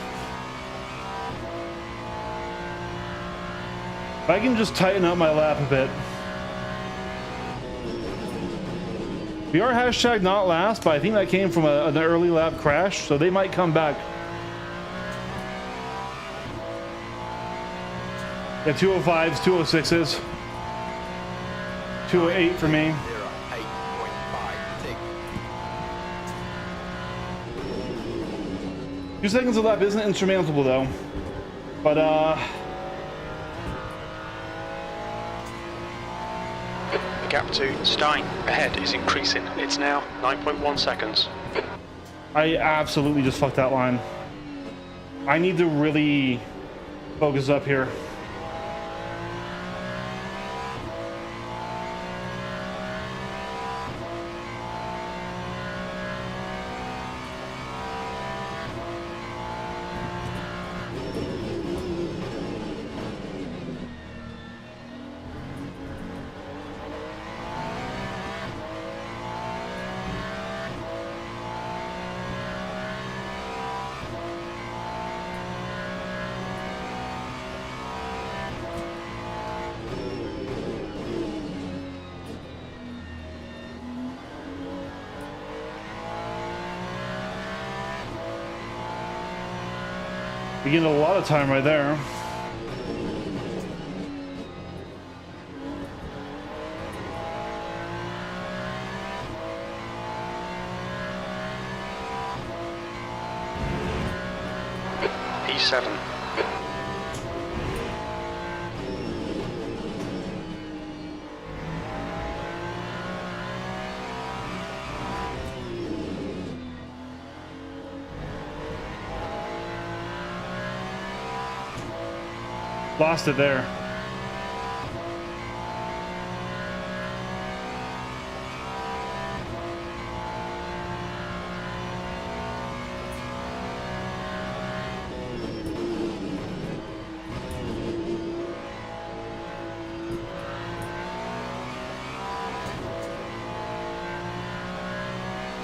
If I can just tighten up my lap a bit. We are hashtag not last, but I think that came from an early lap crash, so they might come back. Yeah, 205s, 206s. 208 for me. 2 seconds a lap isn't insurmountable though, but The gap to Stein ahead is increasing. It's now 9.1 seconds. I absolutely just fucked that line. I need to really focus up here. We get a lot of time right there. P7. Lost it there.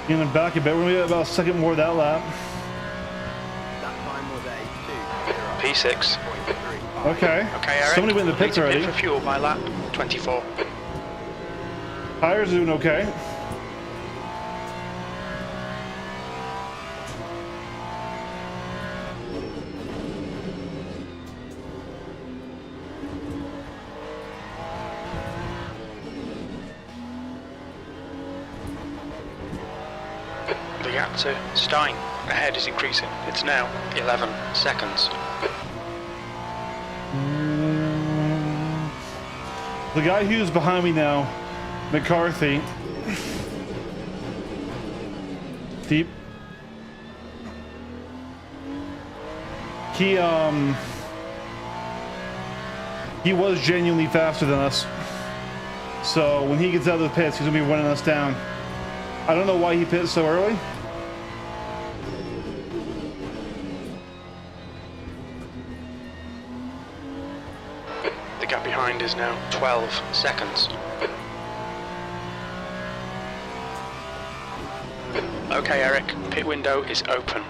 Getting back a bit. We're gonna get about a second more of that lap. That time was a 2:06.35. P6. Okay. Okay, Eric. Somebody went in the pits Need to pit already. for fuel by lap 24. Tires are doing okay. The gap to Stein ahead is increasing. It's now 11 seconds. The guy who's behind me now, McCarthy. Deep. he was genuinely faster than us. So when he gets out of the pits, he's gonna be running us down. I don't know why he pit so early. The gap behind is now 12 seconds. Okay, Eric, pit window is open.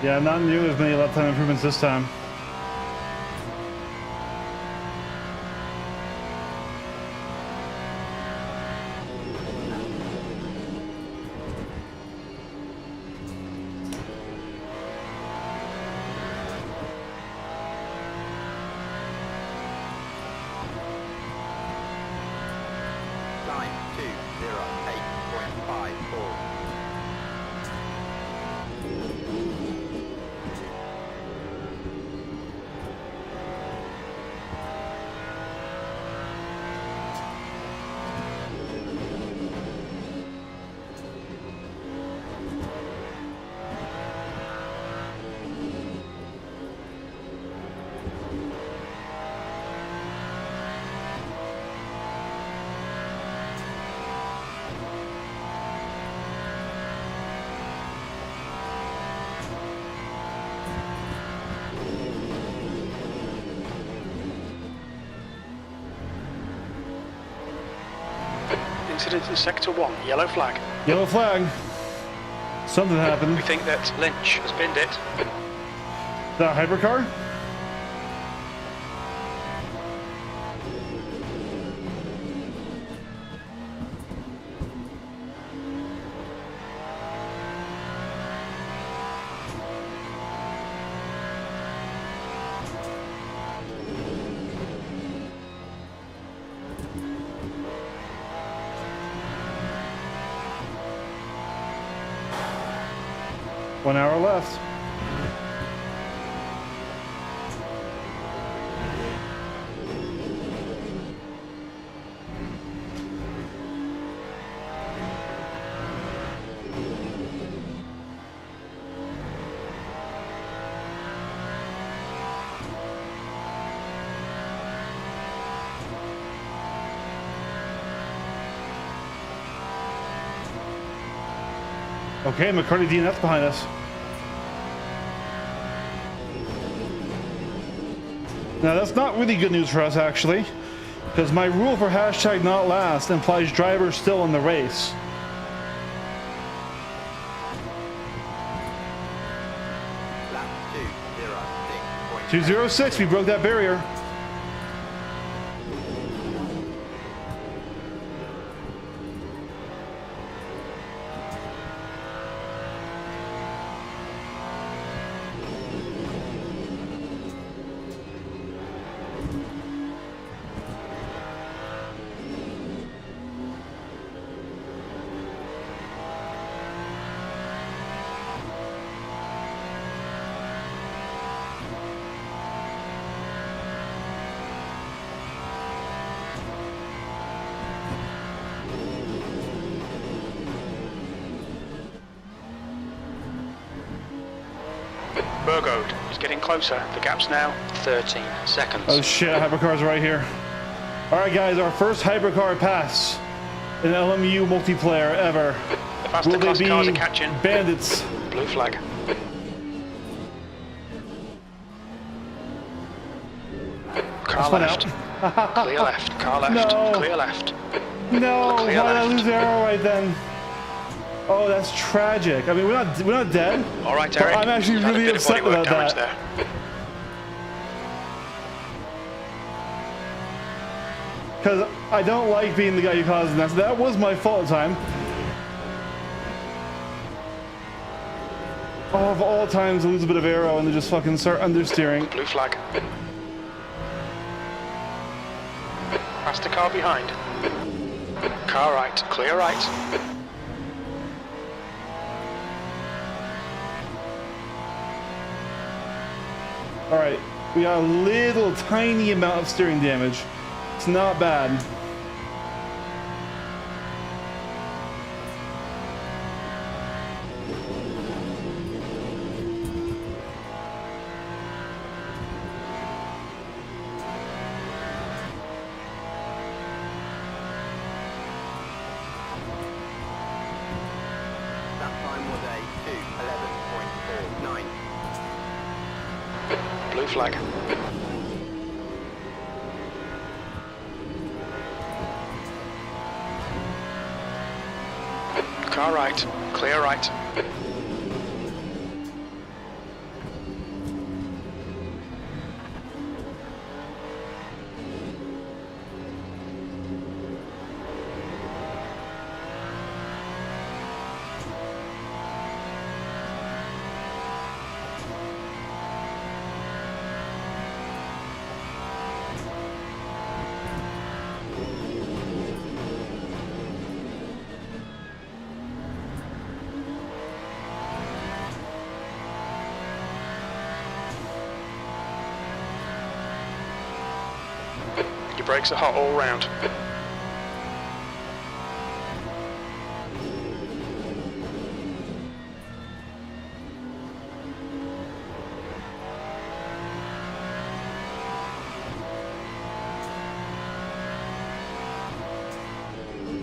Yeah, not nearly as many lap time improvements this time. Time 2:08.54. Incident in Sector 1, yellow flag. Yellow flag. Something happened. We think that Lynch has binned it. The hypercar? One hour left. Okay, McCarty DNF behind us. Now that's not really good news for us actually, because my rule for hashtag not last implies drivers still in the race. Lap 2:06.8. 206, we broke that barrier. Burgoed is getting closer. The gap's now 13 seconds. Oh shit, hypercar's right here. Alright guys, our first hypercar pass in LMU multiplayer ever. The faster Will they class be cars are catching. bandits? Blue flag. Car One left. out. Clear left. Car left. No. Clear left. No, why Clear did I left. lose the arrow right then? Oh, that's tragic. I mean, we're not dead. All right, but Eric. I'm actually You've had a really bit of body upset work about damage that. there. Because I don't like being the guy who caused that. So that was my fault at the time. Oh, of all times to lose a bit of arrow and to just fucking start understeering. Blue flag. Past the car behind. Car right, clear right. All right, we got a little tiny amount of steering damage. It's not bad. That time was a 2:11.49. Blue flag. Car right, clear right. Your brakes are hot all round.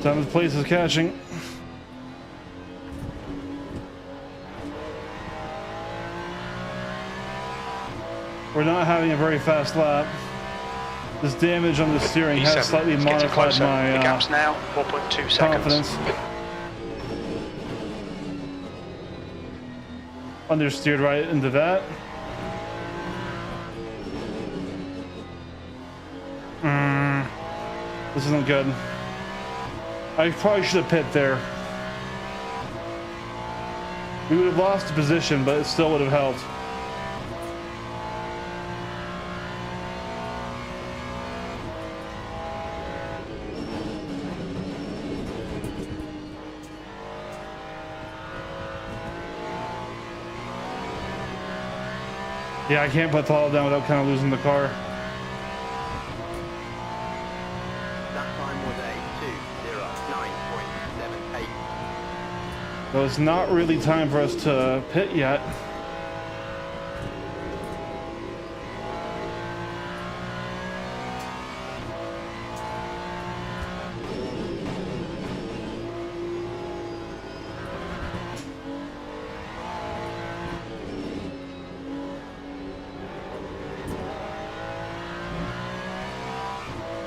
Time of the place is catching. We're not having a very fast lap. This damage on the steering has E7, slightly it's getting modified closer. The my gap's now 4.2 seconds. confidence. Understeered right into that. This isn't good. I probably should have pit there. We would have lost the position, but it still would have helped. Yeah, I can't put throttle down without kind of losing the car. That time was a 2:09.78. So it's not really time for us to pit yet.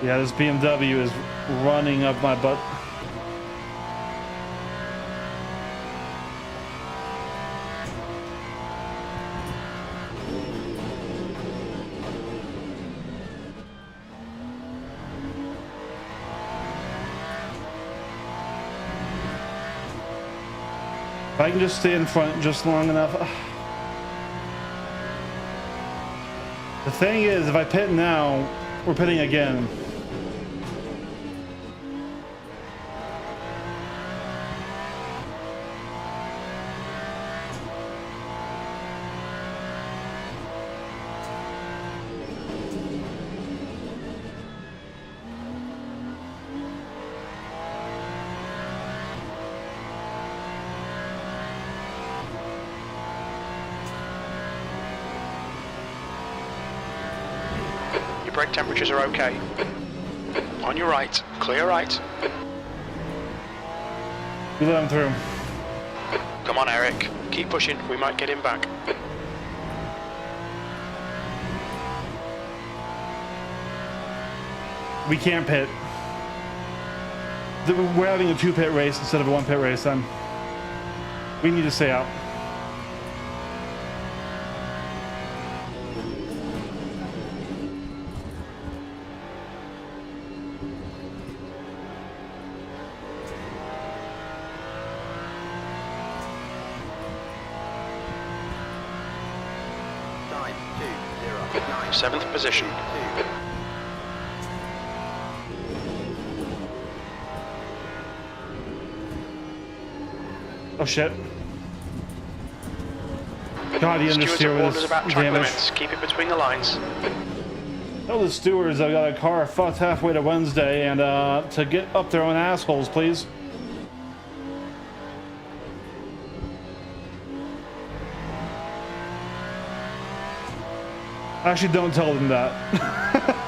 Yeah, this BMW is running up my butt. If I can just stay in front just long enough. The thing is, if I pit now, we're pitting again. Brake temperatures are okay. On your right, clear right. We let him through. Come on, Eric. Keep pushing. We might get him back. We can't pit. We're having a 2-pit race instead of a 1-pit race then. We need to stay out. Time 2:09. 7th position. Oh shit. God, the Stewards understeer have warned was us about track damaged. limits. Keep it between the lines. Tell the stewards I got a car fucked halfway to Wednesday and to get up their own assholes, please. Actually, don't tell them that.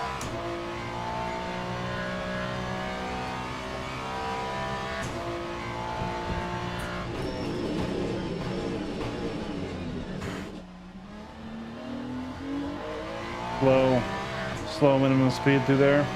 Slow minimum speed through there.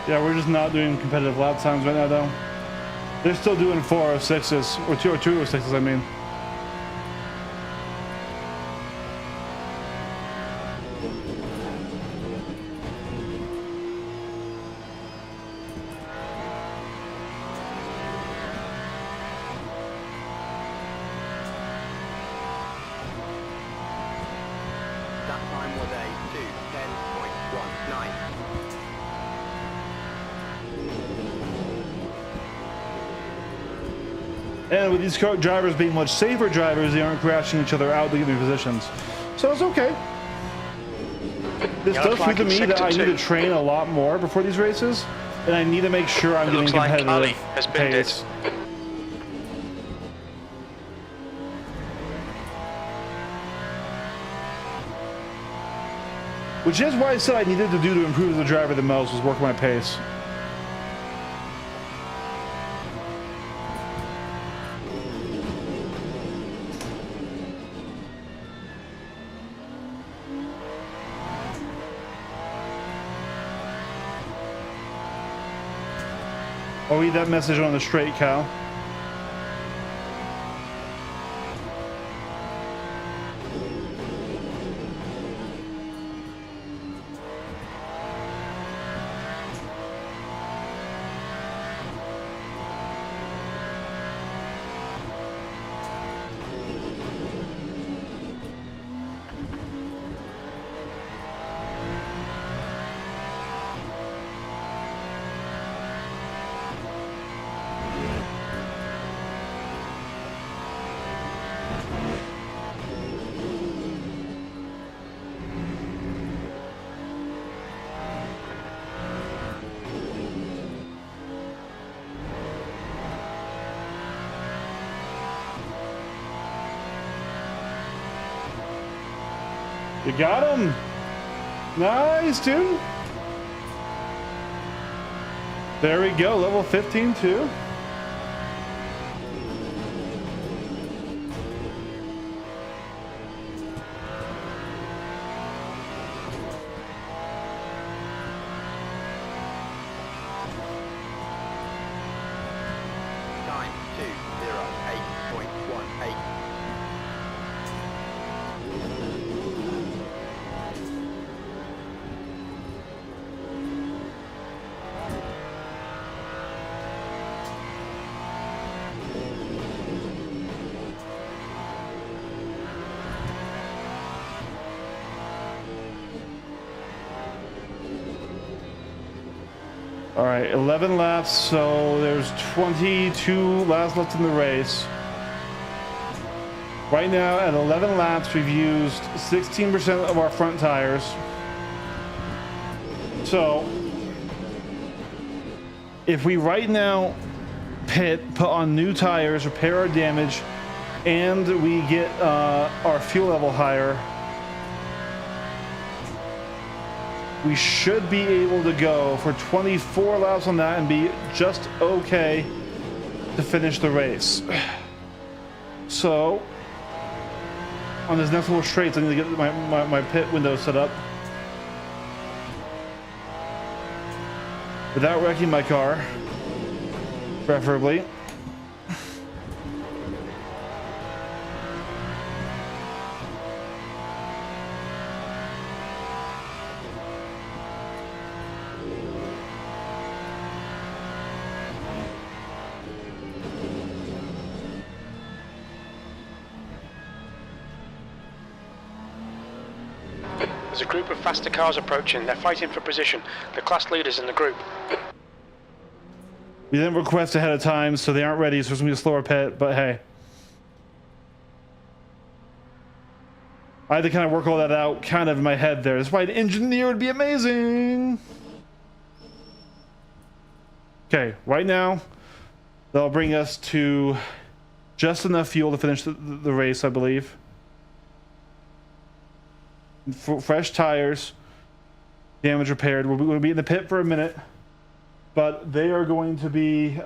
Yeah, we're just not doing competitive lap times right now, though. They're still doing 406s, or 206s, I mean. That time was a 2:10.19. And with these drivers being much safer drivers, they aren't crashing each other out to get new positions. So it's okay. This Yellow does prove flag to in me that sector I need to 2. train a lot more before these races, and I need to make sure I'm It getting looks like competitive Ali has been pace. Which is why I said I needed to do to improve as a driver the most was work my pace. Oh, read that message on the straight, Cal. You got him. Nice, dude. There we go. Level 15 too. Time 2:08.18. All right, 11 laps, so there's 22 laps left in the race. Right now, at 11 laps, we've used 16% of our front tires. So, if we right now pit, put on new tires, repair our damage, and we get our fuel level higher, we should be able to go for 24 laps on that and be just okay to finish the race. So on this next little straight, I need to get my pit window set up without wrecking my car, preferably. There's a group of faster cars approaching. They're fighting for position. The class leaders in the group. We didn't request ahead of time, so they aren't ready, so it's gonna be a slower pit, but hey. I had to kind of work all that out kind of in my head there. That's why an engineer would be amazing. Okay, right now, that'll bring us to just enough fuel to finish the race, I believe. Fresh tires, damage repaired. We're going to be in the pit for a minute, but they are going to be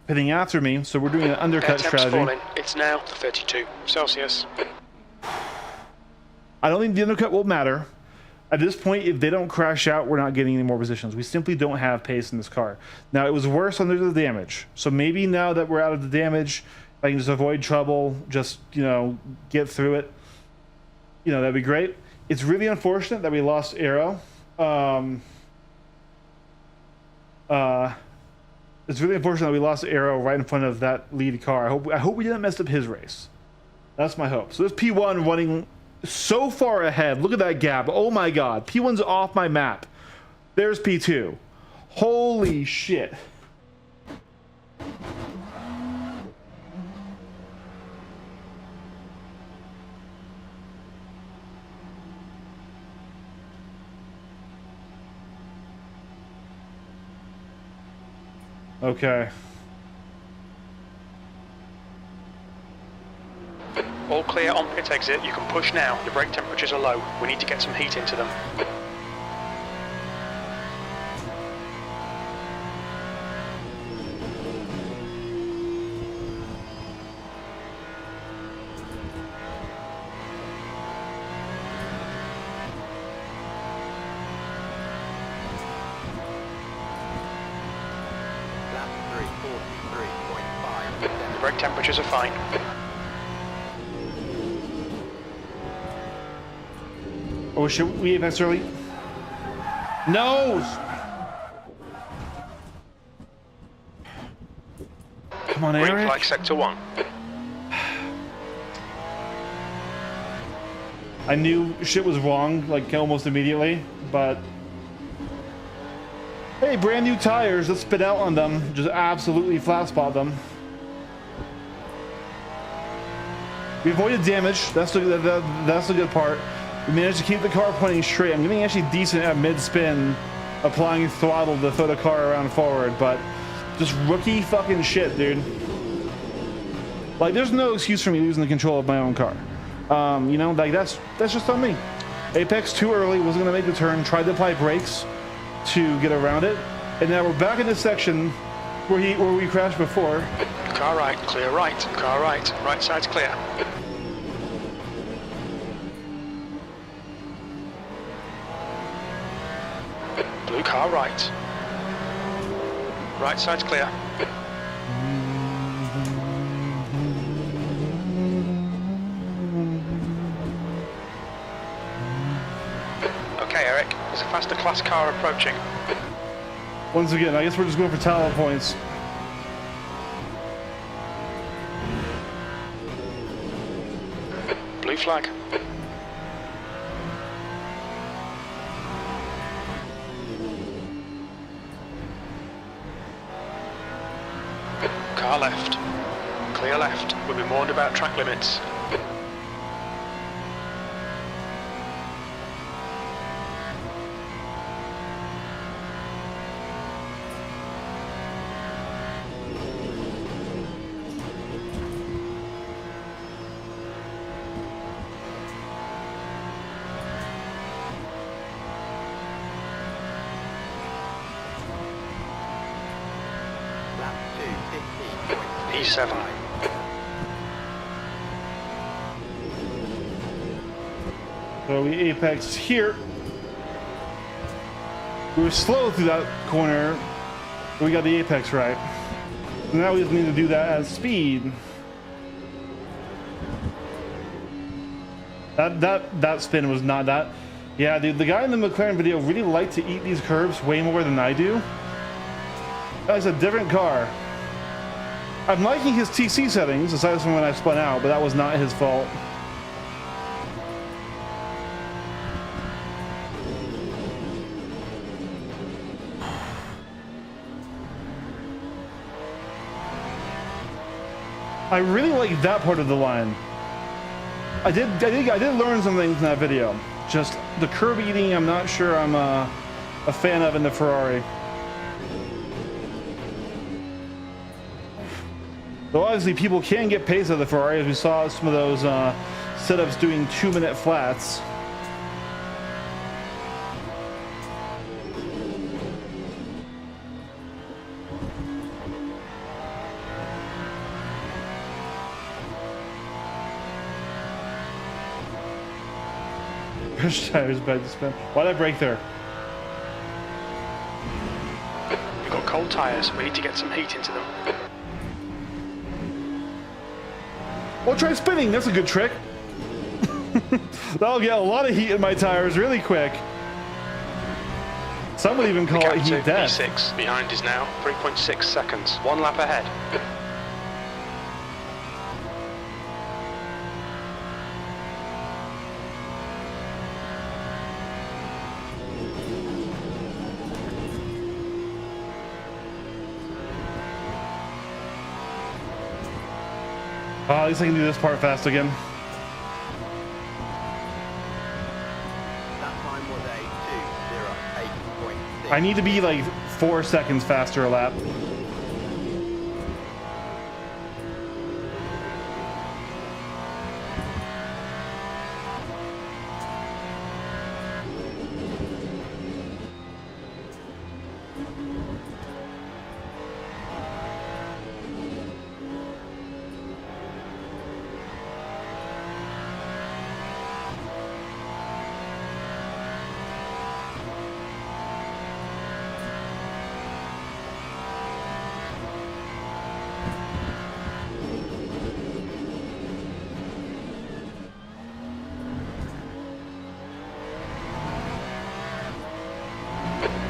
pitting after me, so we're doing an undercut strategy. Falling. It's now 32 Celsius. I don't think the undercut will matter. At this point, if they don't crash out, we're not getting any more positions. We simply don't have pace in this car. Now, it was worse under the damage, so maybe now that we're out of the damage, I can just avoid trouble, just, you know, get through it. You know, that'd be great. It's really unfortunate that we lost Aero. It's really unfortunate that we lost Aero right in front of that lead car. I hope we didn't mess up his race. That's my hope. So this P1 running so far ahead. Look at that gap. Oh my God. P1's off my map. There's P2. Holy shit. Okay. All clear on pit exit. You can push now. The brake temperatures are low. We need to get some heat into them. The brake temperatures are fine. Oh, should we advance early? No! Come on, Green Eric. flag sector 1. I knew shit was wrong, like, almost immediately, but... Hey, brand new tires, let's spit out on them. Just absolutely flat spot them. We avoided damage, that's the good part. We managed to keep the car pointing straight. I'm getting actually decent at mid-spin, applying throttle to throw the car around forward, but just rookie fucking shit, dude. Like, there's no excuse for me losing the control of my own car. You know, like, that's just on me. Apex too early, wasn't gonna make the turn, tried to apply brakes to get around it, and now we're back in this section where we crashed before. Car right, clear right. Car right. Right side's clear. Blue car right. Right side's clear. Okay, Eric, there's a faster class car approaching. Once again, I guess we're just going for talent points. Blue flag. Car left. Clear left. We'll be warned about track limits. P7. So we apex here. We were slow through that corner, but we got the apex right. Now we just need to do that at speed. That spin was not that. Yeah, dude, the guy in the McLaren video really liked to eat these curves way more than I do. That's a different car. I'm liking his TC settings, aside from when I spun out, but that was not his fault. I really like that part of the line. I did learn some things in that video. Just the curb eating, I'm not sure I'm a fan of in the Ferrari. Though obviously people can get pace out of the Ferrari, as we saw some of those setups doing 2-minute flats. Push tires bad to spin. Why'd I brake there? We've got cold tyres. We need to get some heat into them. Well, try spinning. That's a good trick. That'll get a lot of heat in my tires really quick. Some would even call it heat death. P6 behind is now 3.6 seconds. 1 lap ahead. Oh, at least I can do this part fast again. That time was a 2:08.6. I need to be like 4 seconds faster a lap.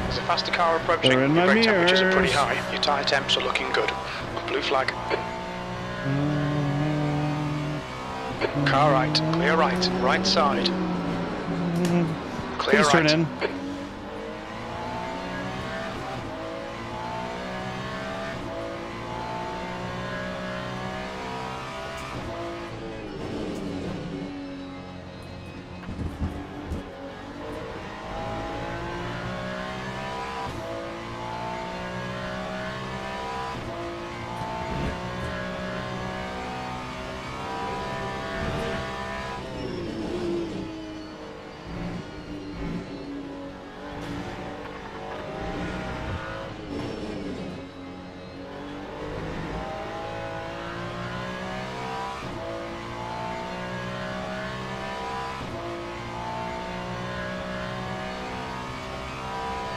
There's a faster car approaching. They're in Your my brake temperatures are pretty mirrors. high. Your tyre temps are looking good. Blue flag. Car right. Clear right. Right side. Clear Please turn right. in.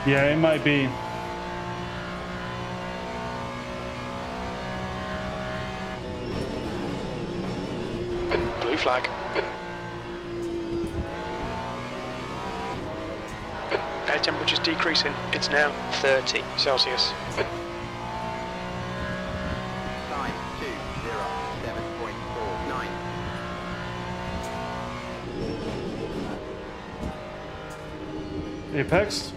Yeah, it might be. Blue flag. Air temperature's decreasing. It's now 30 Celsius. Time 2:07.49. Apex.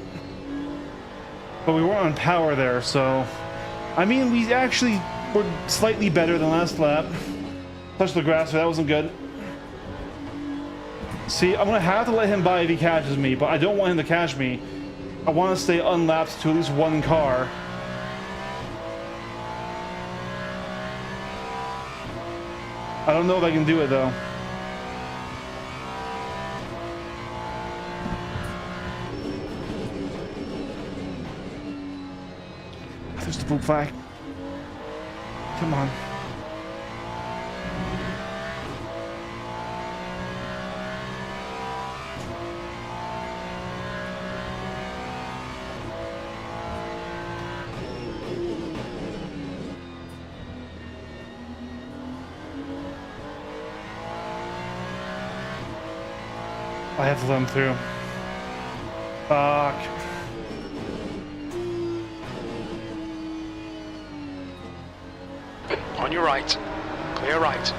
But we weren't on power there, so... I mean, we actually were slightly better than last lap. Touched the grass, so that wasn't good. See, I'm gonna have to let him by if he catches me, but I don't want him to catch me. I want to stay unlapped to at least one car. I don't know if I can do it, though. There's the blue flag. Come on. I have to let him through. Fuck. On your right. Clear right.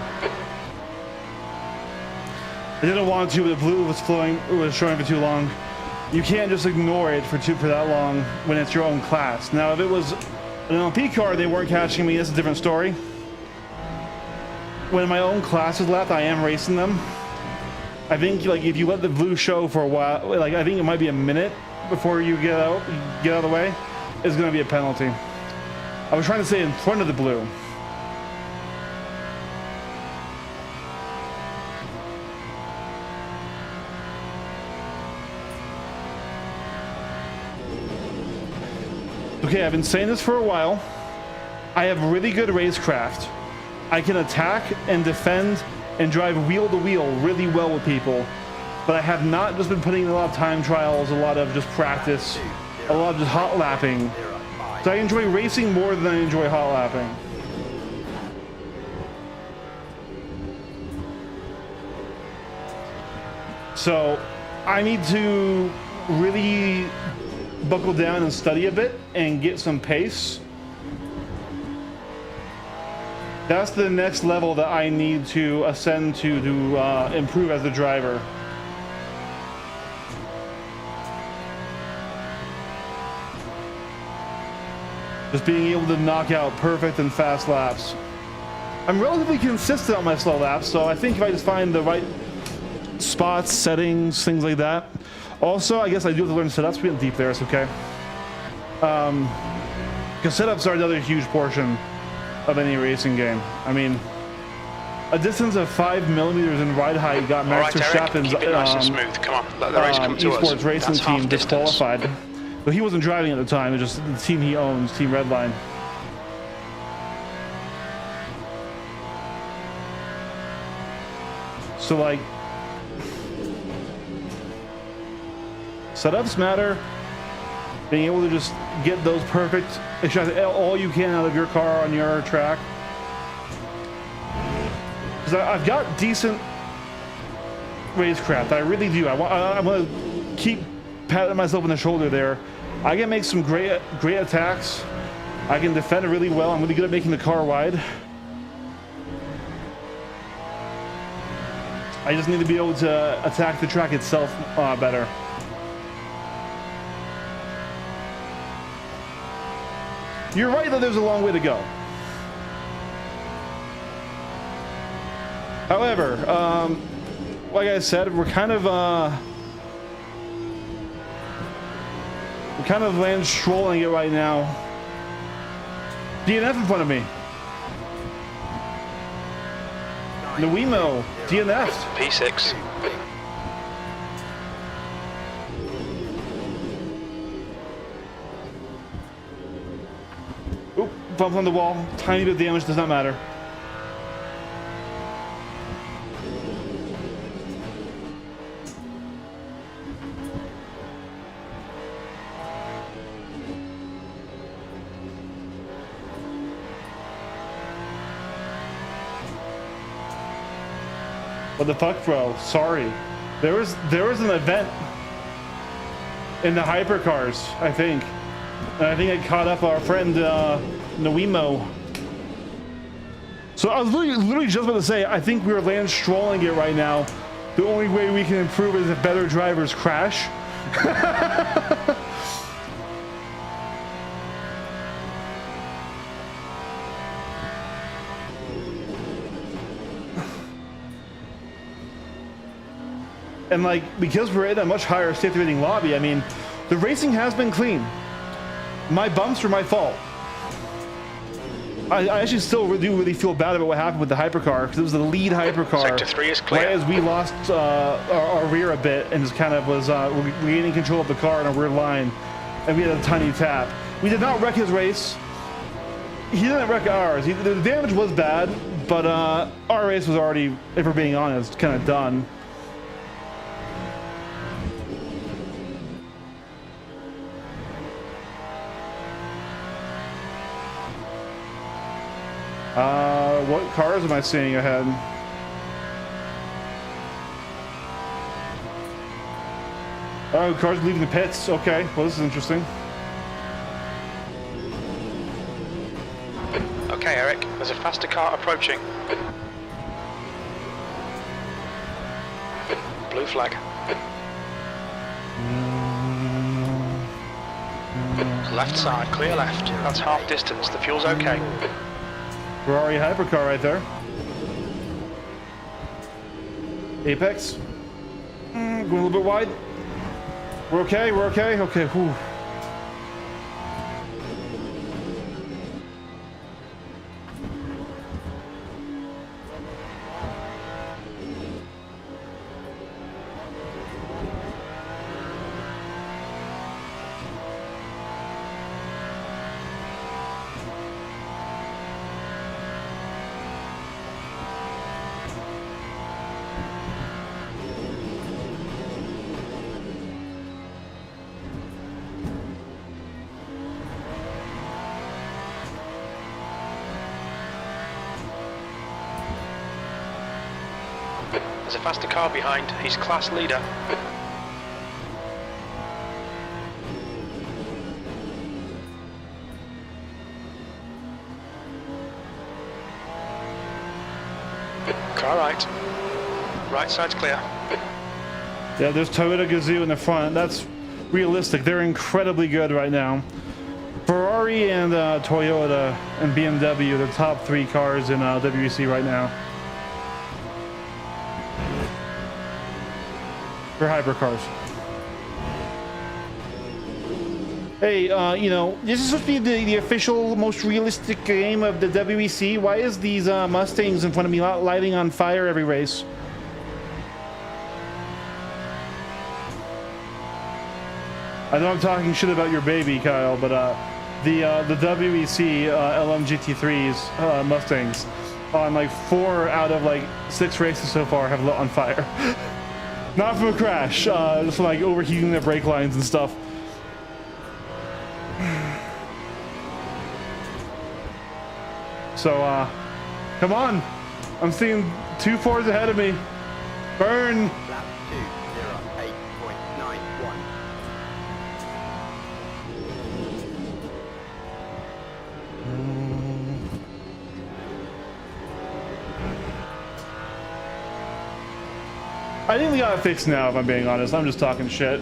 I didn't want to, but the blue was showing for too long. You can't just ignore it for that long when it's your own class. Now, if it was an LP car, they weren't catching me. That's a different story. When my own class is left, I am racing them. I think like if you let the blue show for a while, like I think it might be a minute before you get out of the way, it's going to be a penalty. I was trying to stay in front of the blue. Okay, I've been saying this for a while. I have really good racecraft. I can attack and defend and drive wheel to wheel really well with people, but I have not just been putting in a lot of time trials, a lot of just practice, a lot of just hot lapping. So I enjoy racing more than I enjoy hot lapping. So I need to really buckle down and study a bit and get some pace. That's the next level that I need to ascend to improve as a driver. Just being able to knock out perfect and fast laps. I'm relatively consistent on my slow laps, so I think if I just find the right spots, settings, things like that. Also, I guess I do have to learn setups. We're getting deep there, it's okay. Because setups are another huge portion of any racing game. I mean, a distance of 5 millimeters in ride height got Max Verstappen's nice smooth. Come on, let the race come to us. esports racing team disqualified. But he wasn't driving at the time, it was just the team he owns, Team Redline. So like, setups matter. Being able to just get those perfect, extract all you can out of your car on your track. Because I've got decent racecraft, I really do. I want to keep patting myself on the shoulder there. I can make some great attacks. I can defend it really well. I'm really good at making the car wide. I just need to be able to attack the track itself better. You're right that there's a long way to go. However, like I said, we're kind of land strolling it right now. DNF in front of me. Nuimo, DNF. P6. Oop, bumped on the wall. Tiny bit of damage, does not matter. What the fuck, bro? Sorry. There was an event in the hypercars, I think. And I think I caught up our friend Nuimo. So I was literally just about to say, I think we're land strolling it right now. The only way we can improve is if better drivers crash. And like, because we're in a much higher safety rating lobby, I mean, the racing has been clean. My bumps were my fault. I actually still do really feel bad about what happened with the hypercar, because it was the lead hypercar. Sector 3 is clear. Right as we lost our rear a bit and just kind of was regaining control of the car in a weird line, and we had a tiny tap. We did not wreck his race. he didn't wreck ours. The damage was bad, but our race was already, if we're being honest, kind of done. What cars am I seeing ahead? Oh, cars leaving the pits. Okay, well, this is interesting. Okay, Eric, there's a faster car approaching. Blue flag. Left side, clear left. That's half distance. The fuel's okay. Ferrari hypercar right there. Apex. Going a little bit wide. We're okay, we're okay. Okay, whew. There's a faster car behind. He's class leader. Car right. Right side's clear. Yeah, there's Toyota Gazoo in the front. That's realistic. They're incredibly good right now. Ferrari and Toyota and BMW, the top 3 cars in WEC right now. For hypercars. Hey, you know, this is supposed to be the official, most realistic game of the WEC. Why is these Mustangs in front of me lighting on fire every race? I know I'm talking shit about your baby, Kyle, but the WEC LMGT3s Mustangs on like 4 out of like 6 races so far have lit on fire. Not from a crash, just from like overheating their brake lines and stuff. So, come on. I'm seeing 2 4s ahead of me. Burn. Lap 2:08.91. I think we got it fixed now, if I'm being honest. I'm just talking shit.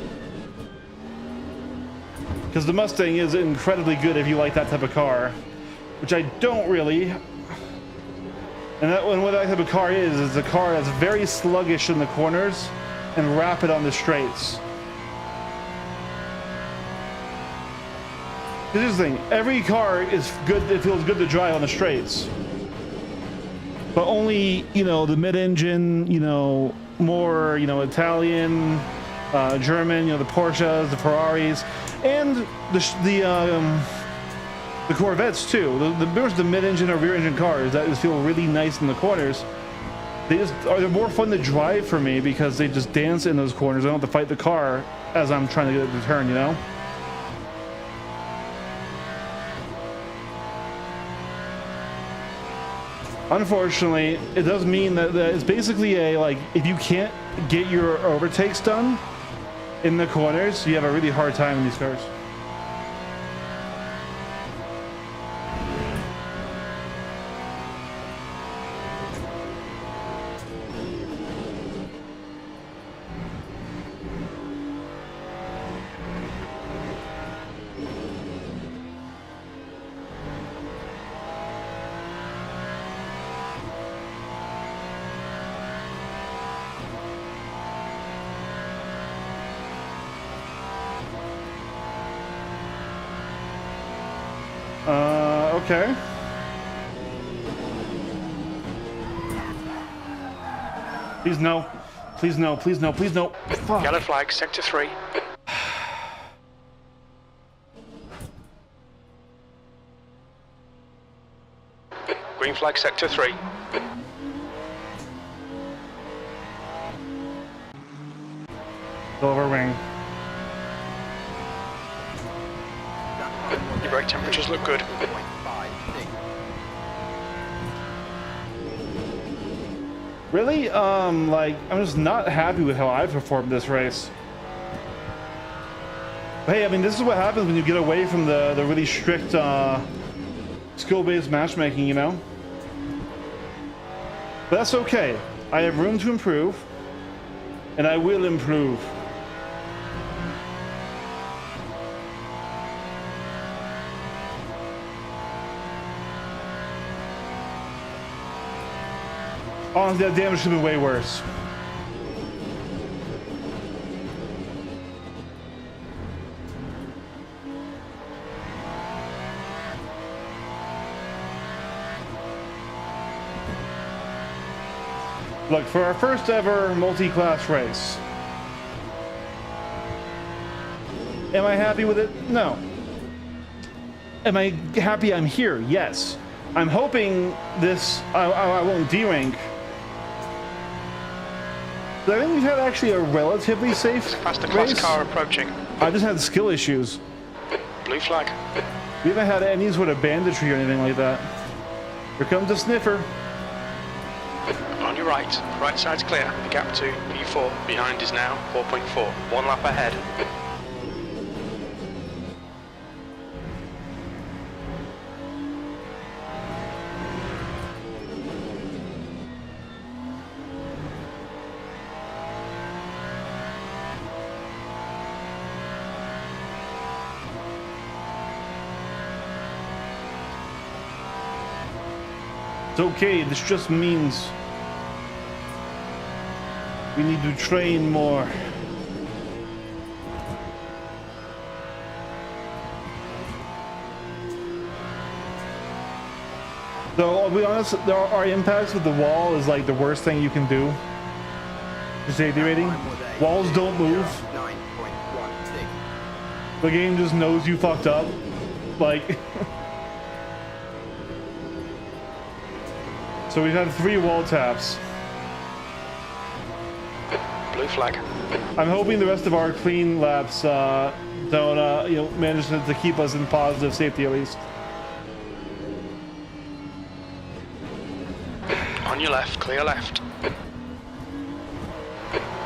Because the Mustang is incredibly good if you like that type of car, which I don't really. And what that type of car is a car that's very sluggish in the corners and rapid on the straights. Here's the thing, every car is good, it feels good to drive on the straights. But only, you know, the mid-engine, you know, more, you know, Italian, German, you know, the Porsches, the Ferraris, and the Corvettes too. There's the mid-engine or rear-engine cars that just feel really nice in the corners. They're more fun to drive for me because they just dance in those corners. I don't have to fight the car as I'm trying to get it to turn, you know? Unfortunately, it does mean that it's basically a, like, if you can't get your overtakes done in the corners, you have a really hard time in these cars. Okay. Please no. Please no. Please no. Please no. Fuck. Yellow flag, sector 3. Green flag sector 3. Silver wing. That time was Your brake temperatures look good. 2.56. Really? Like, I'm just not happy with how I performed this race. But hey, I mean, this is what happens when you get away from the really strict skill-based matchmaking, you know? But that's okay. I have room to improve, and I will improve. Honestly, that damage should have been way worse. Look, for our first ever multi-class race, am I happy with it? No. Am I happy I'm here? Yes. I'm hoping this, I won't D-rank. But I think we've had actually a relatively safe Faster class race. car approaching. I just had skill issues. Blue flag. We haven't had any sort of banditry or anything like that. Here comes a sniffer. On your right side's clear. The gap to P4 behind is now 4.4. 1 lap ahead. It's okay, this just means we need to train more. So I'll be honest, our impacts with the wall is like the worst thing you can do. The safety rating. Walls don't move. 9.16. The game just knows you fucked up. Like so we've had 3 wall taps. Blue flag. I'm hoping the rest of our clean laps don't manage to keep us in positive safety at least. On your left, clear left.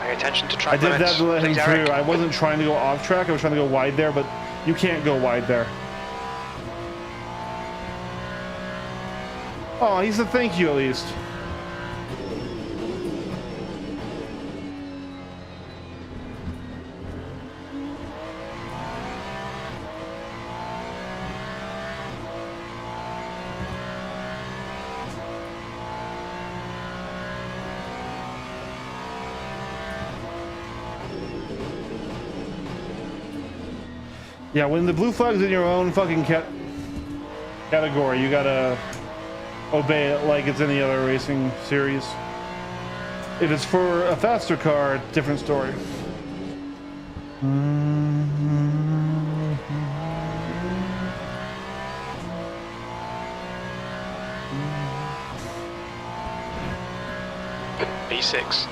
Pay attention to I track did limits. that to let him Please, through. Eric. I wasn't trying to go off track. I was trying to go wide there, but you can't go wide there. Oh, he said thank you at least. Yeah, when the blue flag's in your own fucking category, you gotta obey it like it's any other racing series. If it's for a faster car, different story. B6.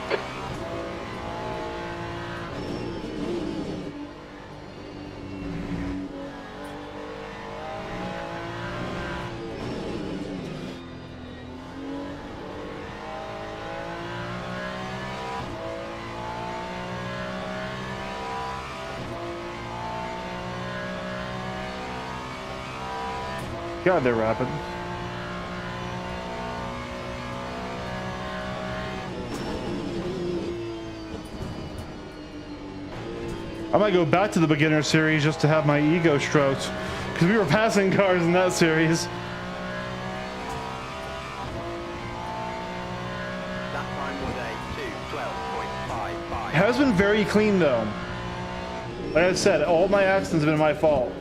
God, they're rapid. I might go back to the beginner series just to have my ego stroked, because we were passing cars in that series. That time was a 2:12.55. It has been very clean though. Like I said, all my accidents have been my fault.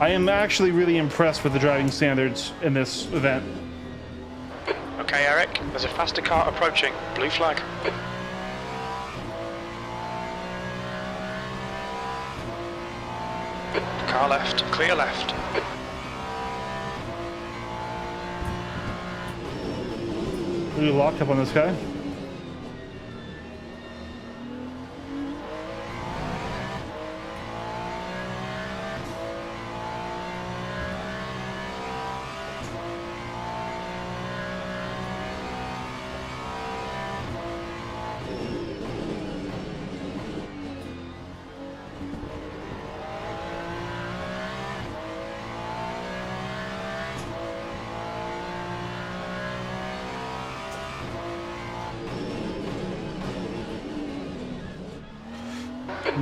I am actually really impressed with the driving standards in this event. Okay, Okay, Eric, there's a faster car approaching. Blue flag. Car left, clear left. We locked up on this guy.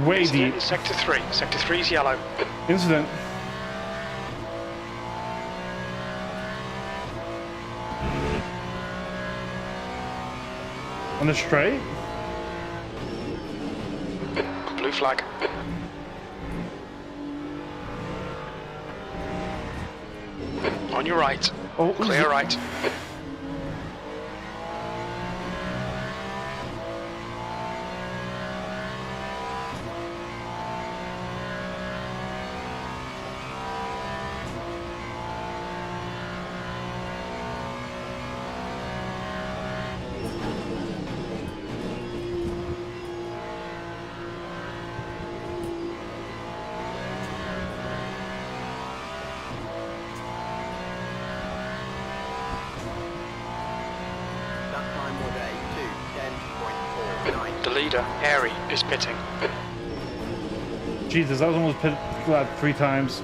Way Incident deep. in Sector 3. Sector 3 is yellow. Incident. On the straight? Blue flag. On your right. Oh, Clear right. That time was a 2:10.49. The leader, Airy, is pitting. Jesus, I was almost pit flat 3 times.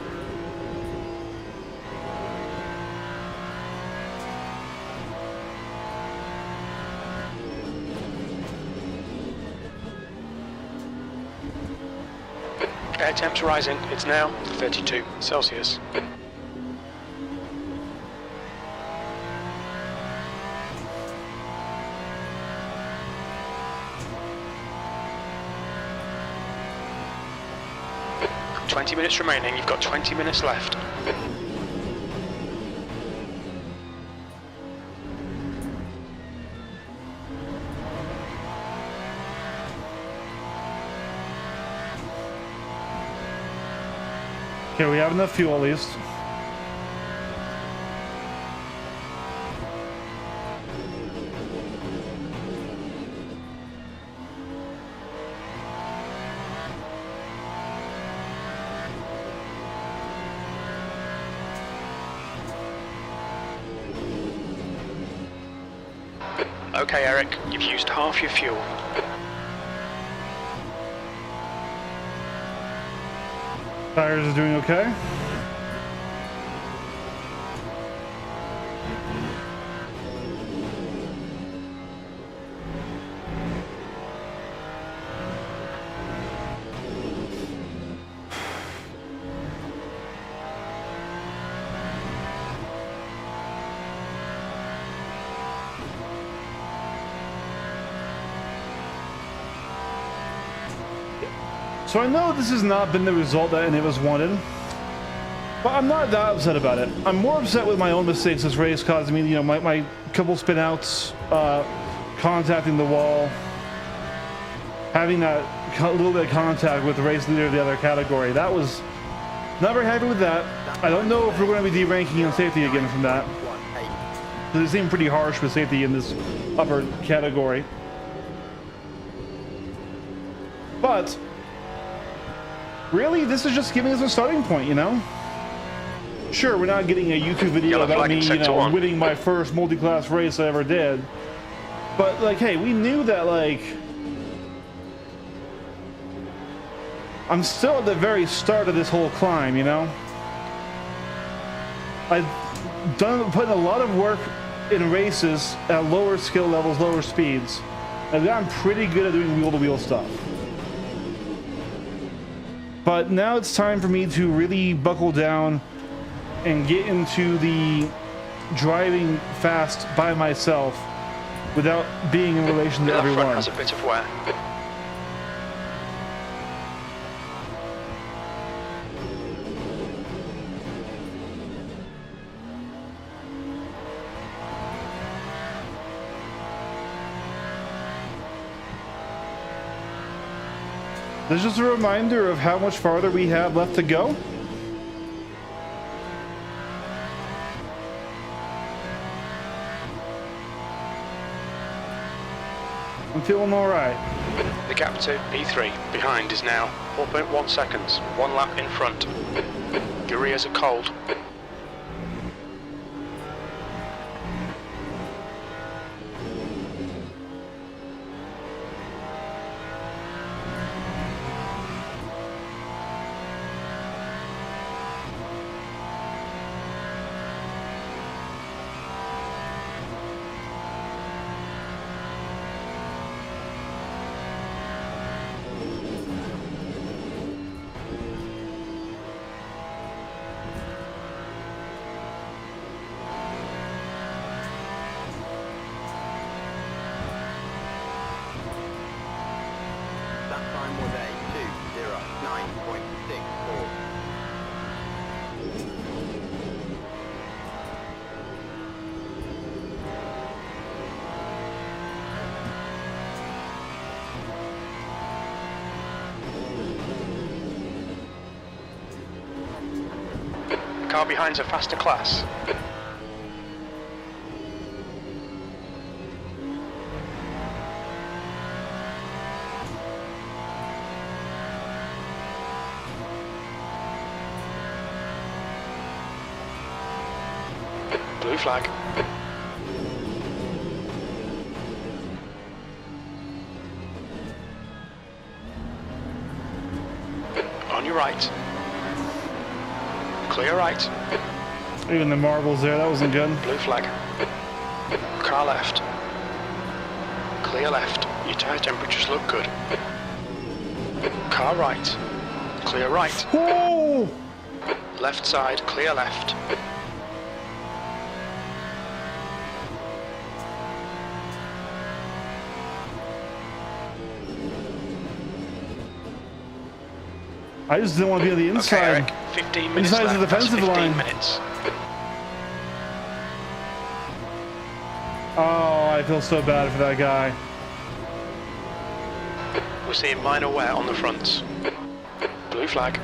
Air temps rising. It's now 32 Celsius. "20 minutes remaining. You've got 20 minutes left." Okay, we have enough fuel at least. Okay, Eric, you've used half your fuel. Tires is doing okay. So I know this has not been the result that any of us wanted, but I'm not that upset about it. I'm more upset with my own mistakes this race causing me, you know, my couple spin outs, contacting the wall, having that little bit of contact with the race leader of the other category. That was not very happy with that. I don't know if we're going to be deranking on safety again from that. 1:08. Because it seemed pretty harsh with safety in this upper category. But really, this is just giving us a starting point, you know? Sure, we're not getting a YouTube video Yellow about flag me, in you sector know, 1. winning my first multi-class race I ever did. But, like, hey, we knew that, like, I'm still at the very start of this whole climb, you know? I've put in a lot of work in races at lower skill levels, lower speeds. I've gotten pretty good at doing wheel-to-wheel stuff. But now it's time for me to really buckle down and get into the driving fast by myself without being in relation to The left front everyone. has a bit of wear. This is just a reminder of how much farther we have left to go. I'm feeling all right. The gap to P3 behind is now 4.1 seconds, 1 lap in front. Your rears are cold. That time was a 2:09.64. The car behind's a faster class. Blue flag. On your right. Clear right. Even the marbles there, that wasn't good. Blue flag. Car left. Clear left. Your tyre temperatures look good. Car right. Clear right. Whoa! Left side, clear left. I just didn't want to be on the Okay, inside. Eric, 15 minutes Inside left. the defensive That's 15 line. minutes. Oh, I feel so bad for that guy. We're seeing minor wear on the fronts. Blue flag.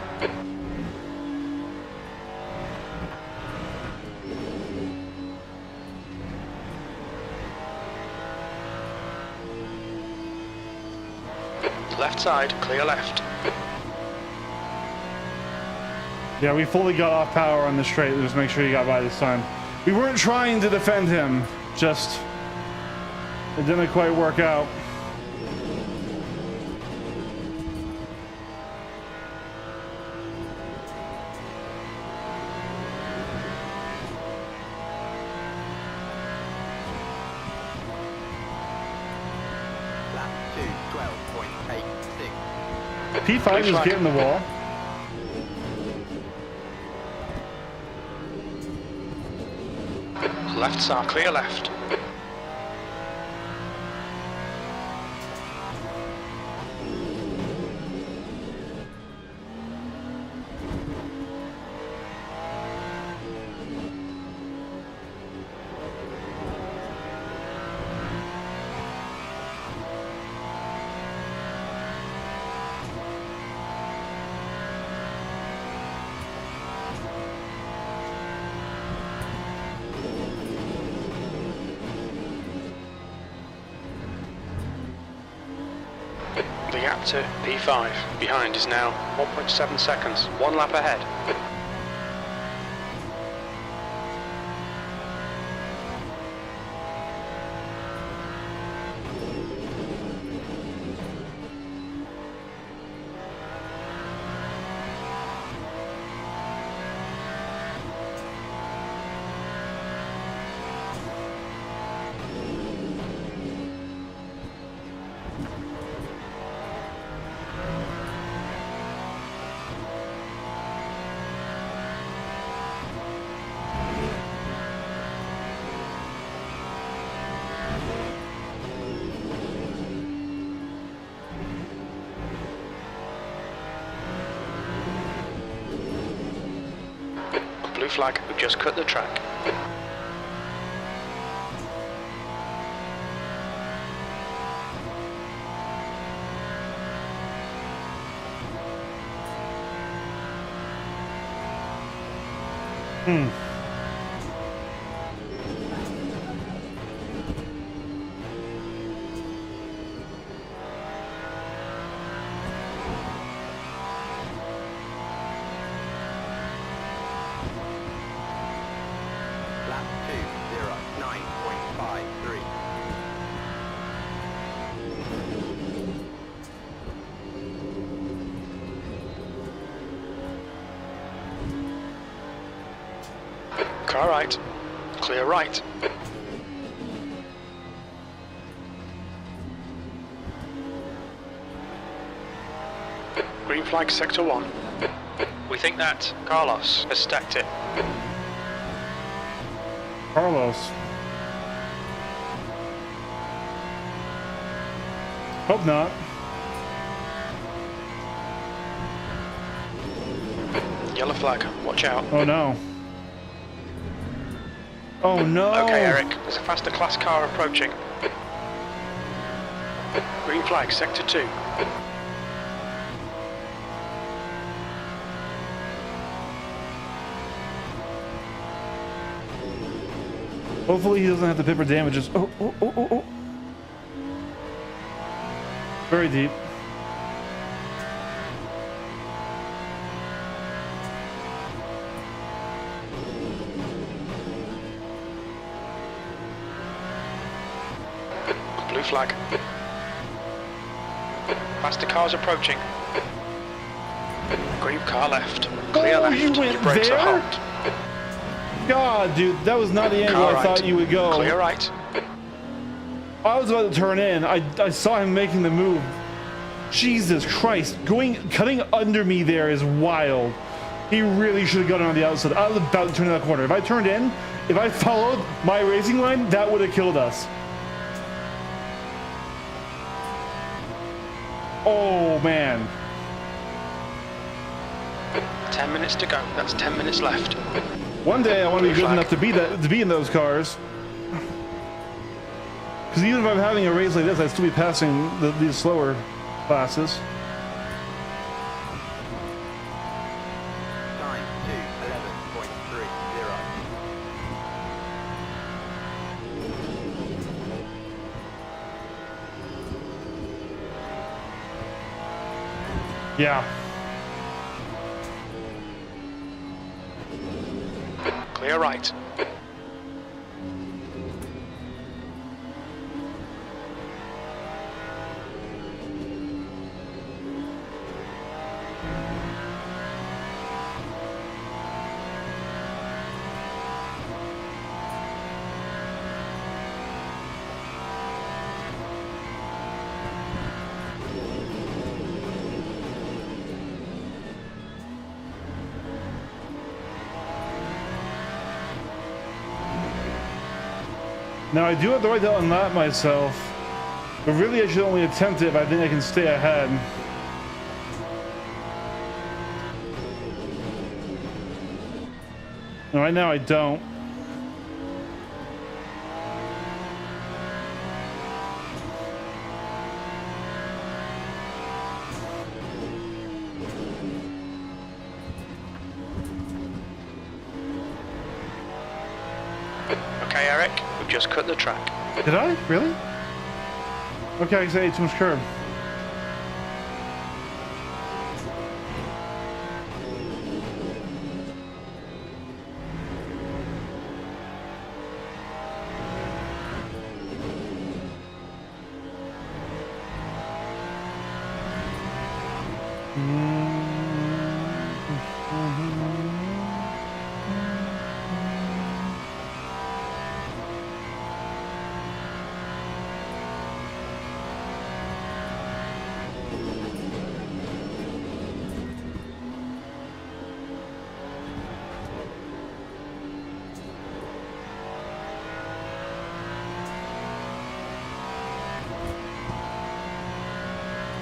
Left side, clear left. Yeah, we fully got off power on the straight. Just make sure you got by this time. We weren't trying to defend him, just it didn't quite work out. Lap 2:12.86. P5 is flag. getting the wall. Left side, clear left. The gap to P5 behind is now 1.7 seconds, 1 lap ahead. Blue flag, we've just cut the track. Hmm. Lap 209.53. Car right. Clear right. Green flag sector 1. We think that Carlos has stacked it. Carlos. Hope not. Yellow flag. Watch out. Oh no. Oh no. Okay, Eric. There's a faster class car approaching. Green flag sector 2. Hopefully he doesn't have the paper damages. Oh, oh, oh, oh, oh. Very deep. Blue flag. Faster cars approaching. Green car left. Clear Oh, left. you went Your brakes there? are hot. God, dude, that was not the angle Car I right. thought you would go. Clear right. I was about to turn in. I saw him making the move. Jesus Christ, cutting under me there is wild. He really should have gone on the outside. I was about to turn in that corner. If I turned in, if I followed my racing line, that would have killed us. Oh man. 10 minutes to go. That's 10 minutes left. One day I want to be Blue good flag. enough to be in those cars. Because even if I'm having a race like this, I'd still be passing these slower classes. Time 211.30. Yeah. Clear right. Now I do have the right to unlap myself, but really I should only attempt it if I think I can stay ahead. And right now I don't. Okay, Eric. We've just cut the track. Did I? Really? Okay, I say too much curb.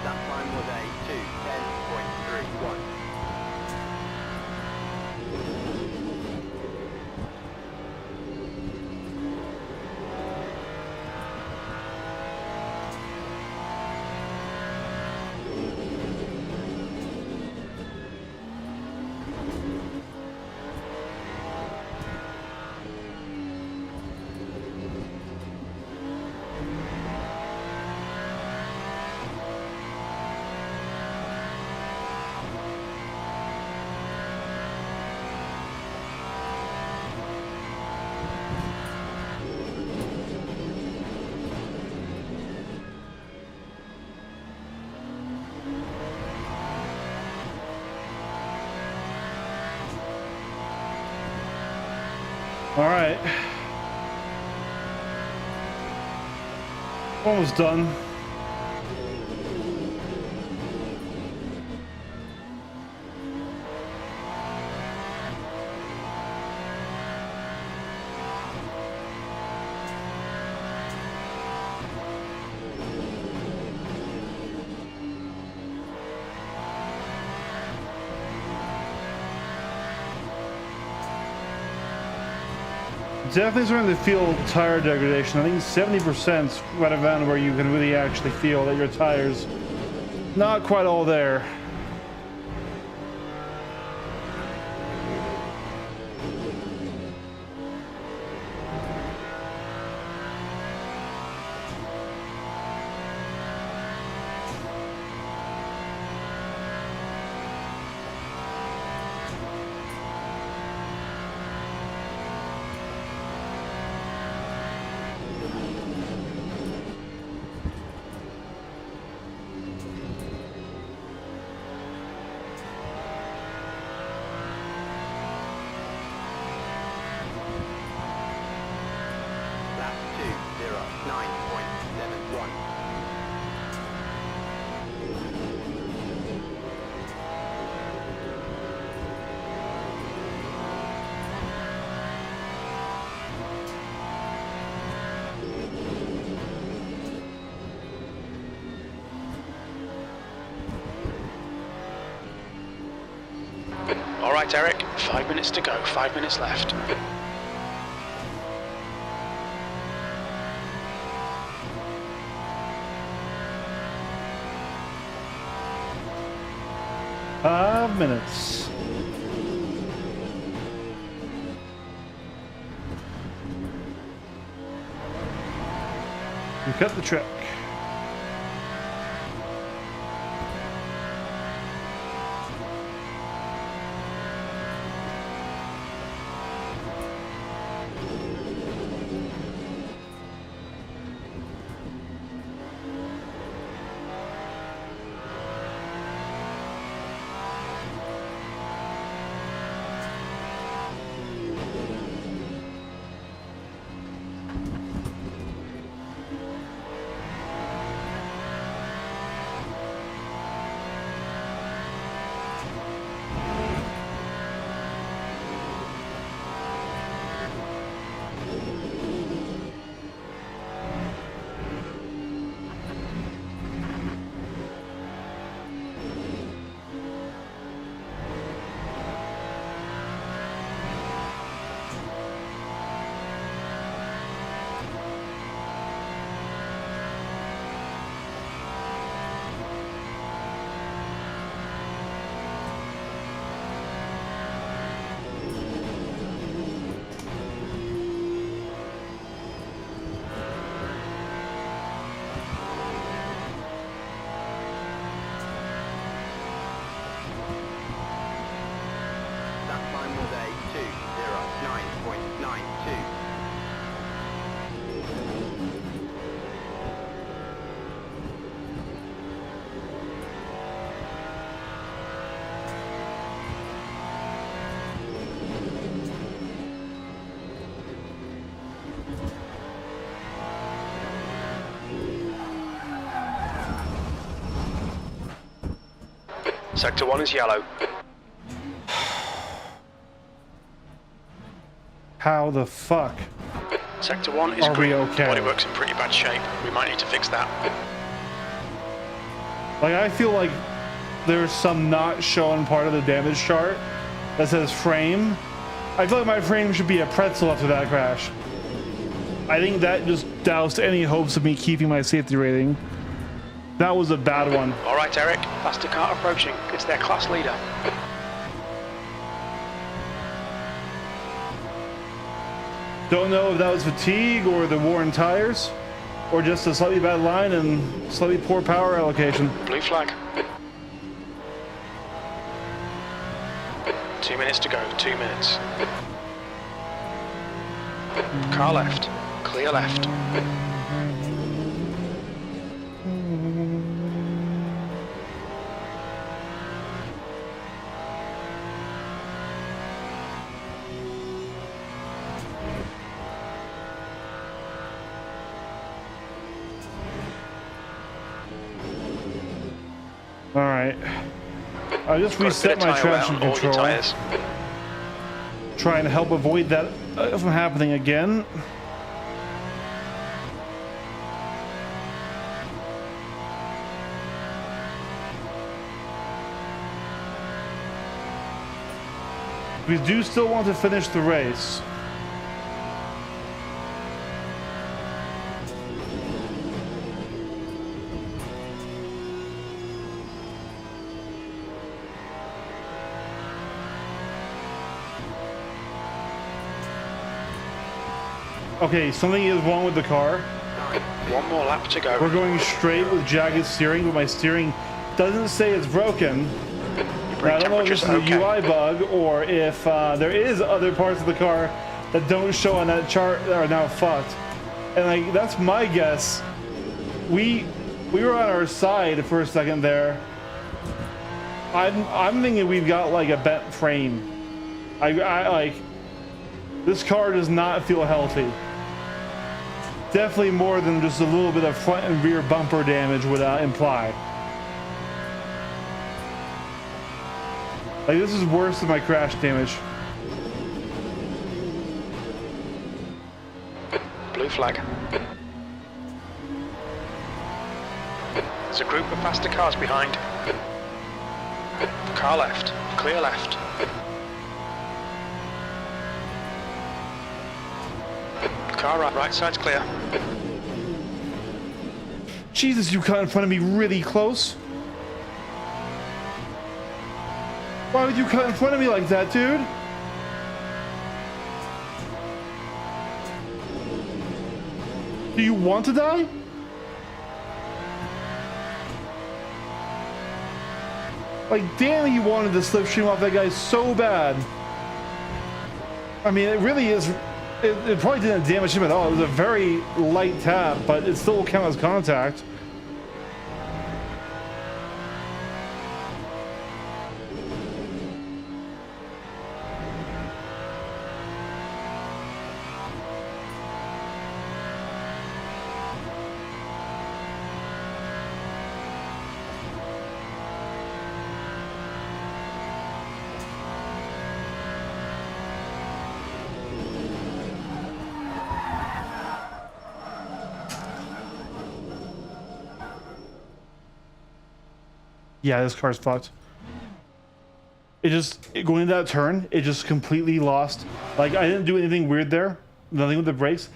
That time was a 2:10.3. All right. Almost done. Definitely starting to feel tire degradation. I think 70% is right around where you can really actually feel that your tires not quite all there. Lap 209.71. All right, Eric, 5 minutes to go, 5 minutes left. Five minutes. You cut the track. That time was a 209.92. Sector 1 is yellow. How the fuck? Sector 1 is Are we green. okay? Bodywork's in pretty bad shape. We might need to fix that. Like, I feel like there's some not shown part of the damage chart that says frame. I feel like my frame should be a pretzel after that crash. I think that just doused any hopes of me keeping my safety rating. That was a bad one. All right, Eric, faster car approaching. It's their class leader. Don't know if that was fatigue or the worn tires, or just a slightly bad line and slightly poor power allocation. Blue flag. 2 minutes to go, 2 minutes. Car left, clear left. All right. I just Got a bit reset of my tyre wear traction on all your control, tyres. trying to help avoid that from happening again. We do still want to finish the race. Okay, something is wrong with the car. One more lap to go. We're going straight with jagged steering, but my steering doesn't say it's broken. Now, I don't know if this is a UI bug or if there is other parts of the car that don't show on that chart that are now fucked. And like that's my guess. We were on our side for a second there. I'm thinking we've got like a bent frame. I like this car does not feel healthy. Definitely more than just a little bit of front and rear bumper damage would imply. Like this is worse than my crash damage. Blue flag. There's a group of faster cars behind. Car left. Clear left. Car right. Right side's clear. Jesus, you cut in front of me really close. Why would you cut in front of me like that, dude? Do you want to die? Like, damn, you wanted to slipstream off that guy so bad. I mean, it really is. It probably didn't damage him at all. It was a very light tap, but it still will count as contact. Yeah, this car's fucked. Going into that turn, it just completely lost. Like, I didn't do anything weird there. Nothing with the brakes.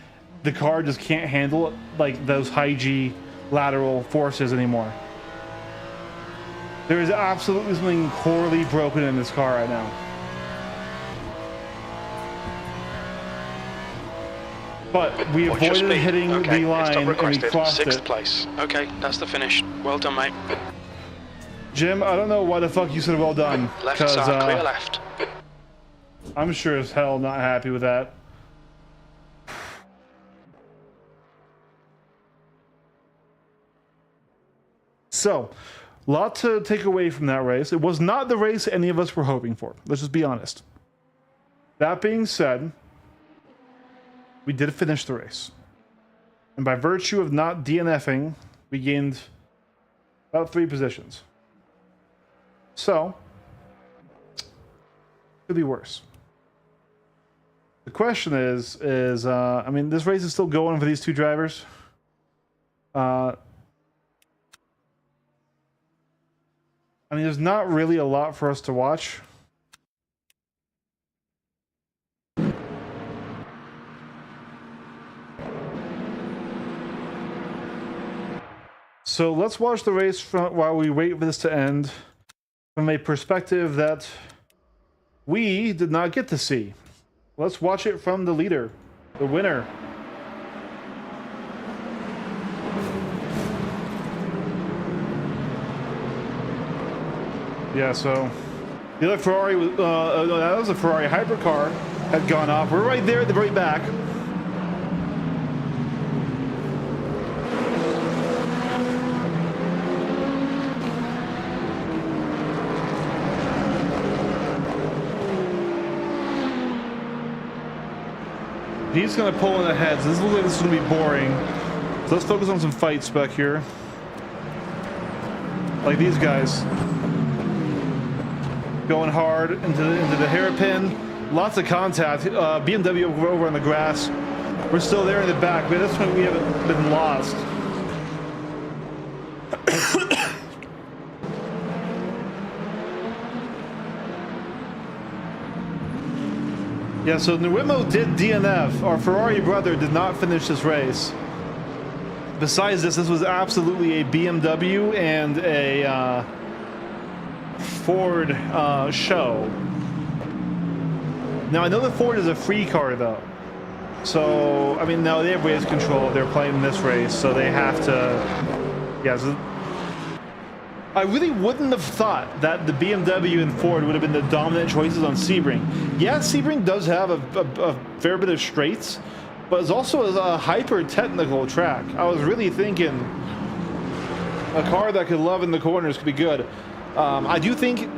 The car just can't handle like those high G lateral forces anymore. There is absolutely something horribly broken in this car right now. But we avoided hitting the line and we crossed it. 6th place. Okay, that's the finish. Well done, mate. Jim, I don't know why the fuck you said well done. Left side, clear left. I'm sure as hell not happy with that. So, lot to take away from that race. It was not the race any of us were hoping for. Let's just be honest. That being said, we did finish the race. And by virtue of not DNFing, we gained about 3 positions. So, could be worse. The question is I mean, this race is still going for these 2 drivers. I mean, there's not really a lot for us to watch. So let's watch the race while we wait for this to end from a perspective that we did not get to see. Let's watch it from the leader, the winner. Yeah, so the other Ferrari was that was a Ferrari hypercar had gone off. We're right there at the very back. He's going to pull in ahead, so this looks like this is going to be boring. So let's focus on some fight spec here. like these guys. Going hard into the hairpin. Lots of contact. BMW over on the grass. We're still there in the back, but at this point we haven't been lost. Yeah, so Nuimo did DNF. Our Ferrari brother did not finish this race. Besides this was absolutely a BMW and a Ford show. Now I know the Ford is a free car though. So, I mean, now they have race control. They're playing this race, so they have to... Yeah, so I really wouldn't have thought that the BMW and Ford would have been the dominant choices on Sebring. Yeah, Sebring does have a fair bit of straights, but it's also a hyper-technical track. I was really thinking a car that could love in the corners could be good. I do think,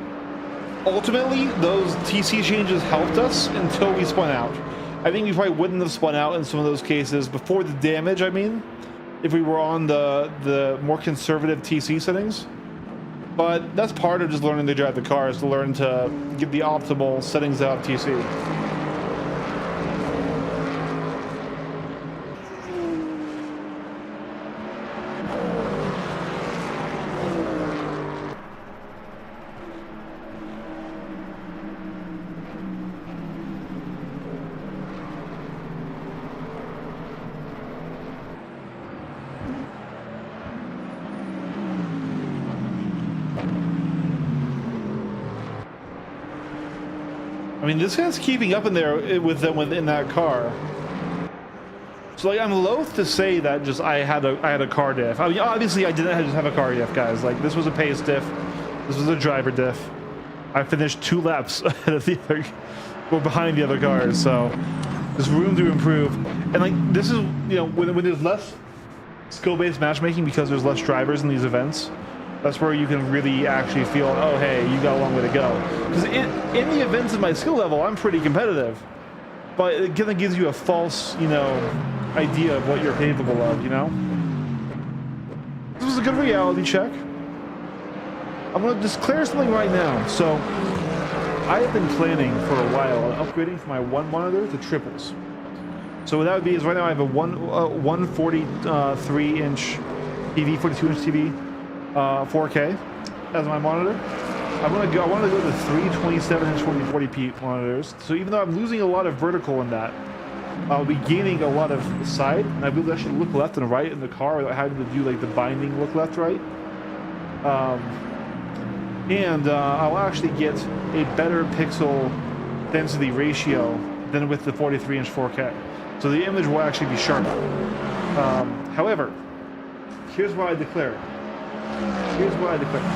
ultimately, those TC changes helped us until we spun out. I think we probably wouldn't have spun out in some of those cases before the damage, I mean, if we were on the more conservative TC settings. But that's part of just learning to drive the car, is to learn to get the optimal settings out of TC. I mean, this guy's keeping up in there with them within that car. So, like, I'm loath to say that just I had a car diff. I mean, obviously, I didn't just have a car diff, guys. Like, this was a pace diff. This was a driver diff. I finished 2 laps ahead of the other, or behind the other cars. So, there's room to improve. And like, this is, you know, when there's less skill-based matchmaking because there's less drivers in these events. That's where you can really actually feel, oh, hey, you got a long way to go. Because in the events of my skill level, I'm pretty competitive. But it kind of gives you a false, you know, idea of what you're capable of, you know? This was a good reality check. I'm going to declare something right now. So, I have been planning for a while on upgrading from my 1 monitor to triples. So what that would be is right now I have a 143-inch TV, 42-inch TV. 4K as my monitor. I want to go to 3 27-inch 40p monitors. So even though I'm losing a lot of vertical in that, I'll be gaining a lot of side, and I'll be able to actually look left and right in the car without having to do like the binding look left right. I'll actually get a better pixel density ratio than with the 43-inch 4K. So the image will actually be sharper. However, here's what I declare.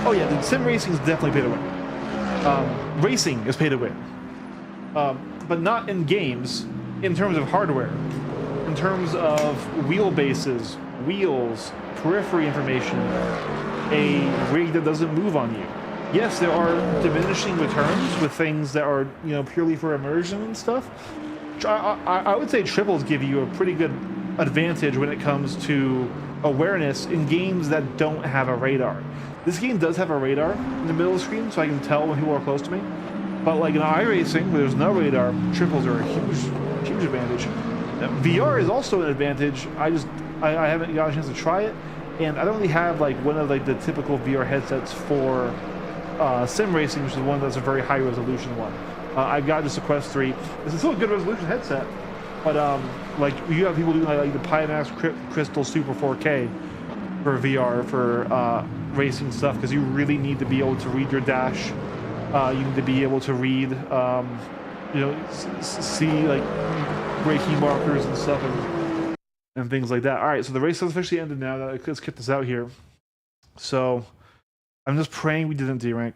Oh yeah, the sim racing is definitely pay to win. Racing is pay to win. But not in games, in terms of hardware. In terms of wheelbases, wheels, periphery information, a rig that doesn't move on you. Yes, there are diminishing returns with things that are, you know, purely for immersion and stuff. I would say triples give you a pretty good advantage when it comes to awareness in games that don't have a radar. This game does have a radar in the middle of the screen, so I can tell when people are close to me. But like in iRacing, where there's no radar, triples are a huge advantage. Now, VR is also an advantage. I haven't got a chance to try it, and I don't really have like one of like the typical VR headsets for sim racing, which is one that's a very high resolution one. I've got just a Quest 3. This is still a good resolution headset, but like you have people doing like the Pimax Crystal Super 4K for VR for racing stuff, because you really need to be able to read your dash. You need to be able to read, you know, see like braking markers and stuff and things like that. All right, so the race has officially ended now. Let's get this out here. So I'm just praying we didn't D-rank.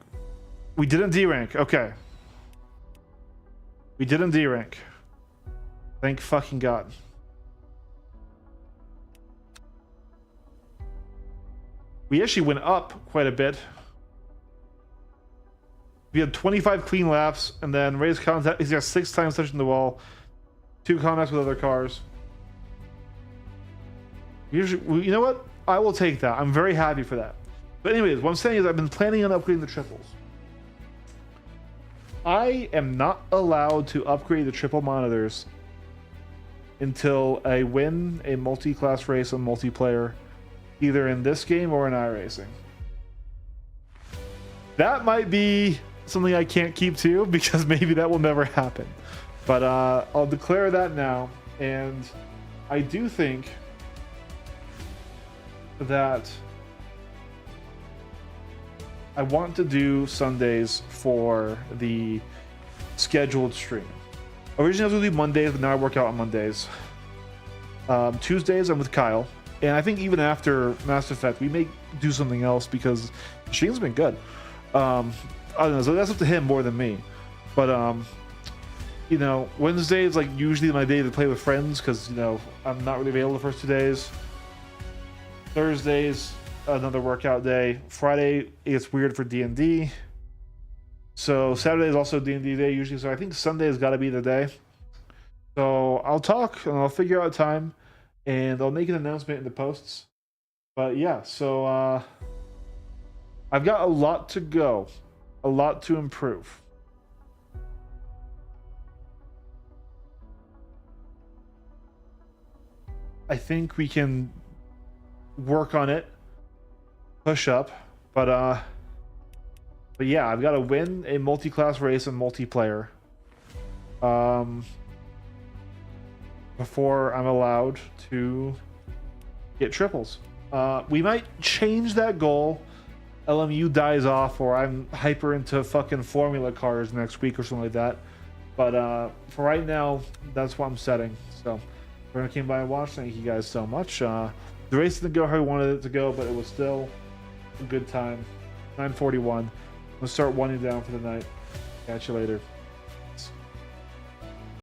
We didn't D-rank. Okay. We didn't D-rank. Thank fucking God. We actually went up quite a bit. We had 25 clean laps, and then race contact. He's got 6 times touching the wall, 2 contacts with other cars. Usually, you know what? I will take that. I'm very happy for that. But anyways, what I'm saying is I've been planning on upgrading the triples. I am not allowed to upgrade the triple monitors until I win a multi-class race on multiplayer, either in this game or in iRacing. That might be something I can't keep to, because maybe that will never happen. But I'll declare that now, and I do think that I want to do Sundays for the scheduled stream. Originally I was going to do Mondays, but now I work out on Mondays. Tuesdays I'm with Kyle, and I think even after Mass Effect we may do something else, because the stream's been good. I don't know, so that's up to him more than me. But you know, Wednesday is like usually my day to play with friends, because you know I'm not really available the first 2 days. Thursdays another workout day. Friday it's weird for D&D. So Saturday is also D&D day usually. So I think Sunday has got to be the day. So I'll talk and I'll figure out a time, and I'll make an announcement in the posts. But yeah, so I've got a lot to go, a lot to improve. I think we can work on it, push up, but yeah, I've got to win a multi-class race and multiplayer before I'm allowed to get triples. We might change that goal. LMU dies off, or I'm hyper into fucking formula cars next week or something like that. But for right now, that's what I'm setting. So everyone came by and watched. Thank you guys so much. The race didn't go how I wanted it to go, but it was still a good time. 9:41. I'm gonna start winding down for the night. Catch you later.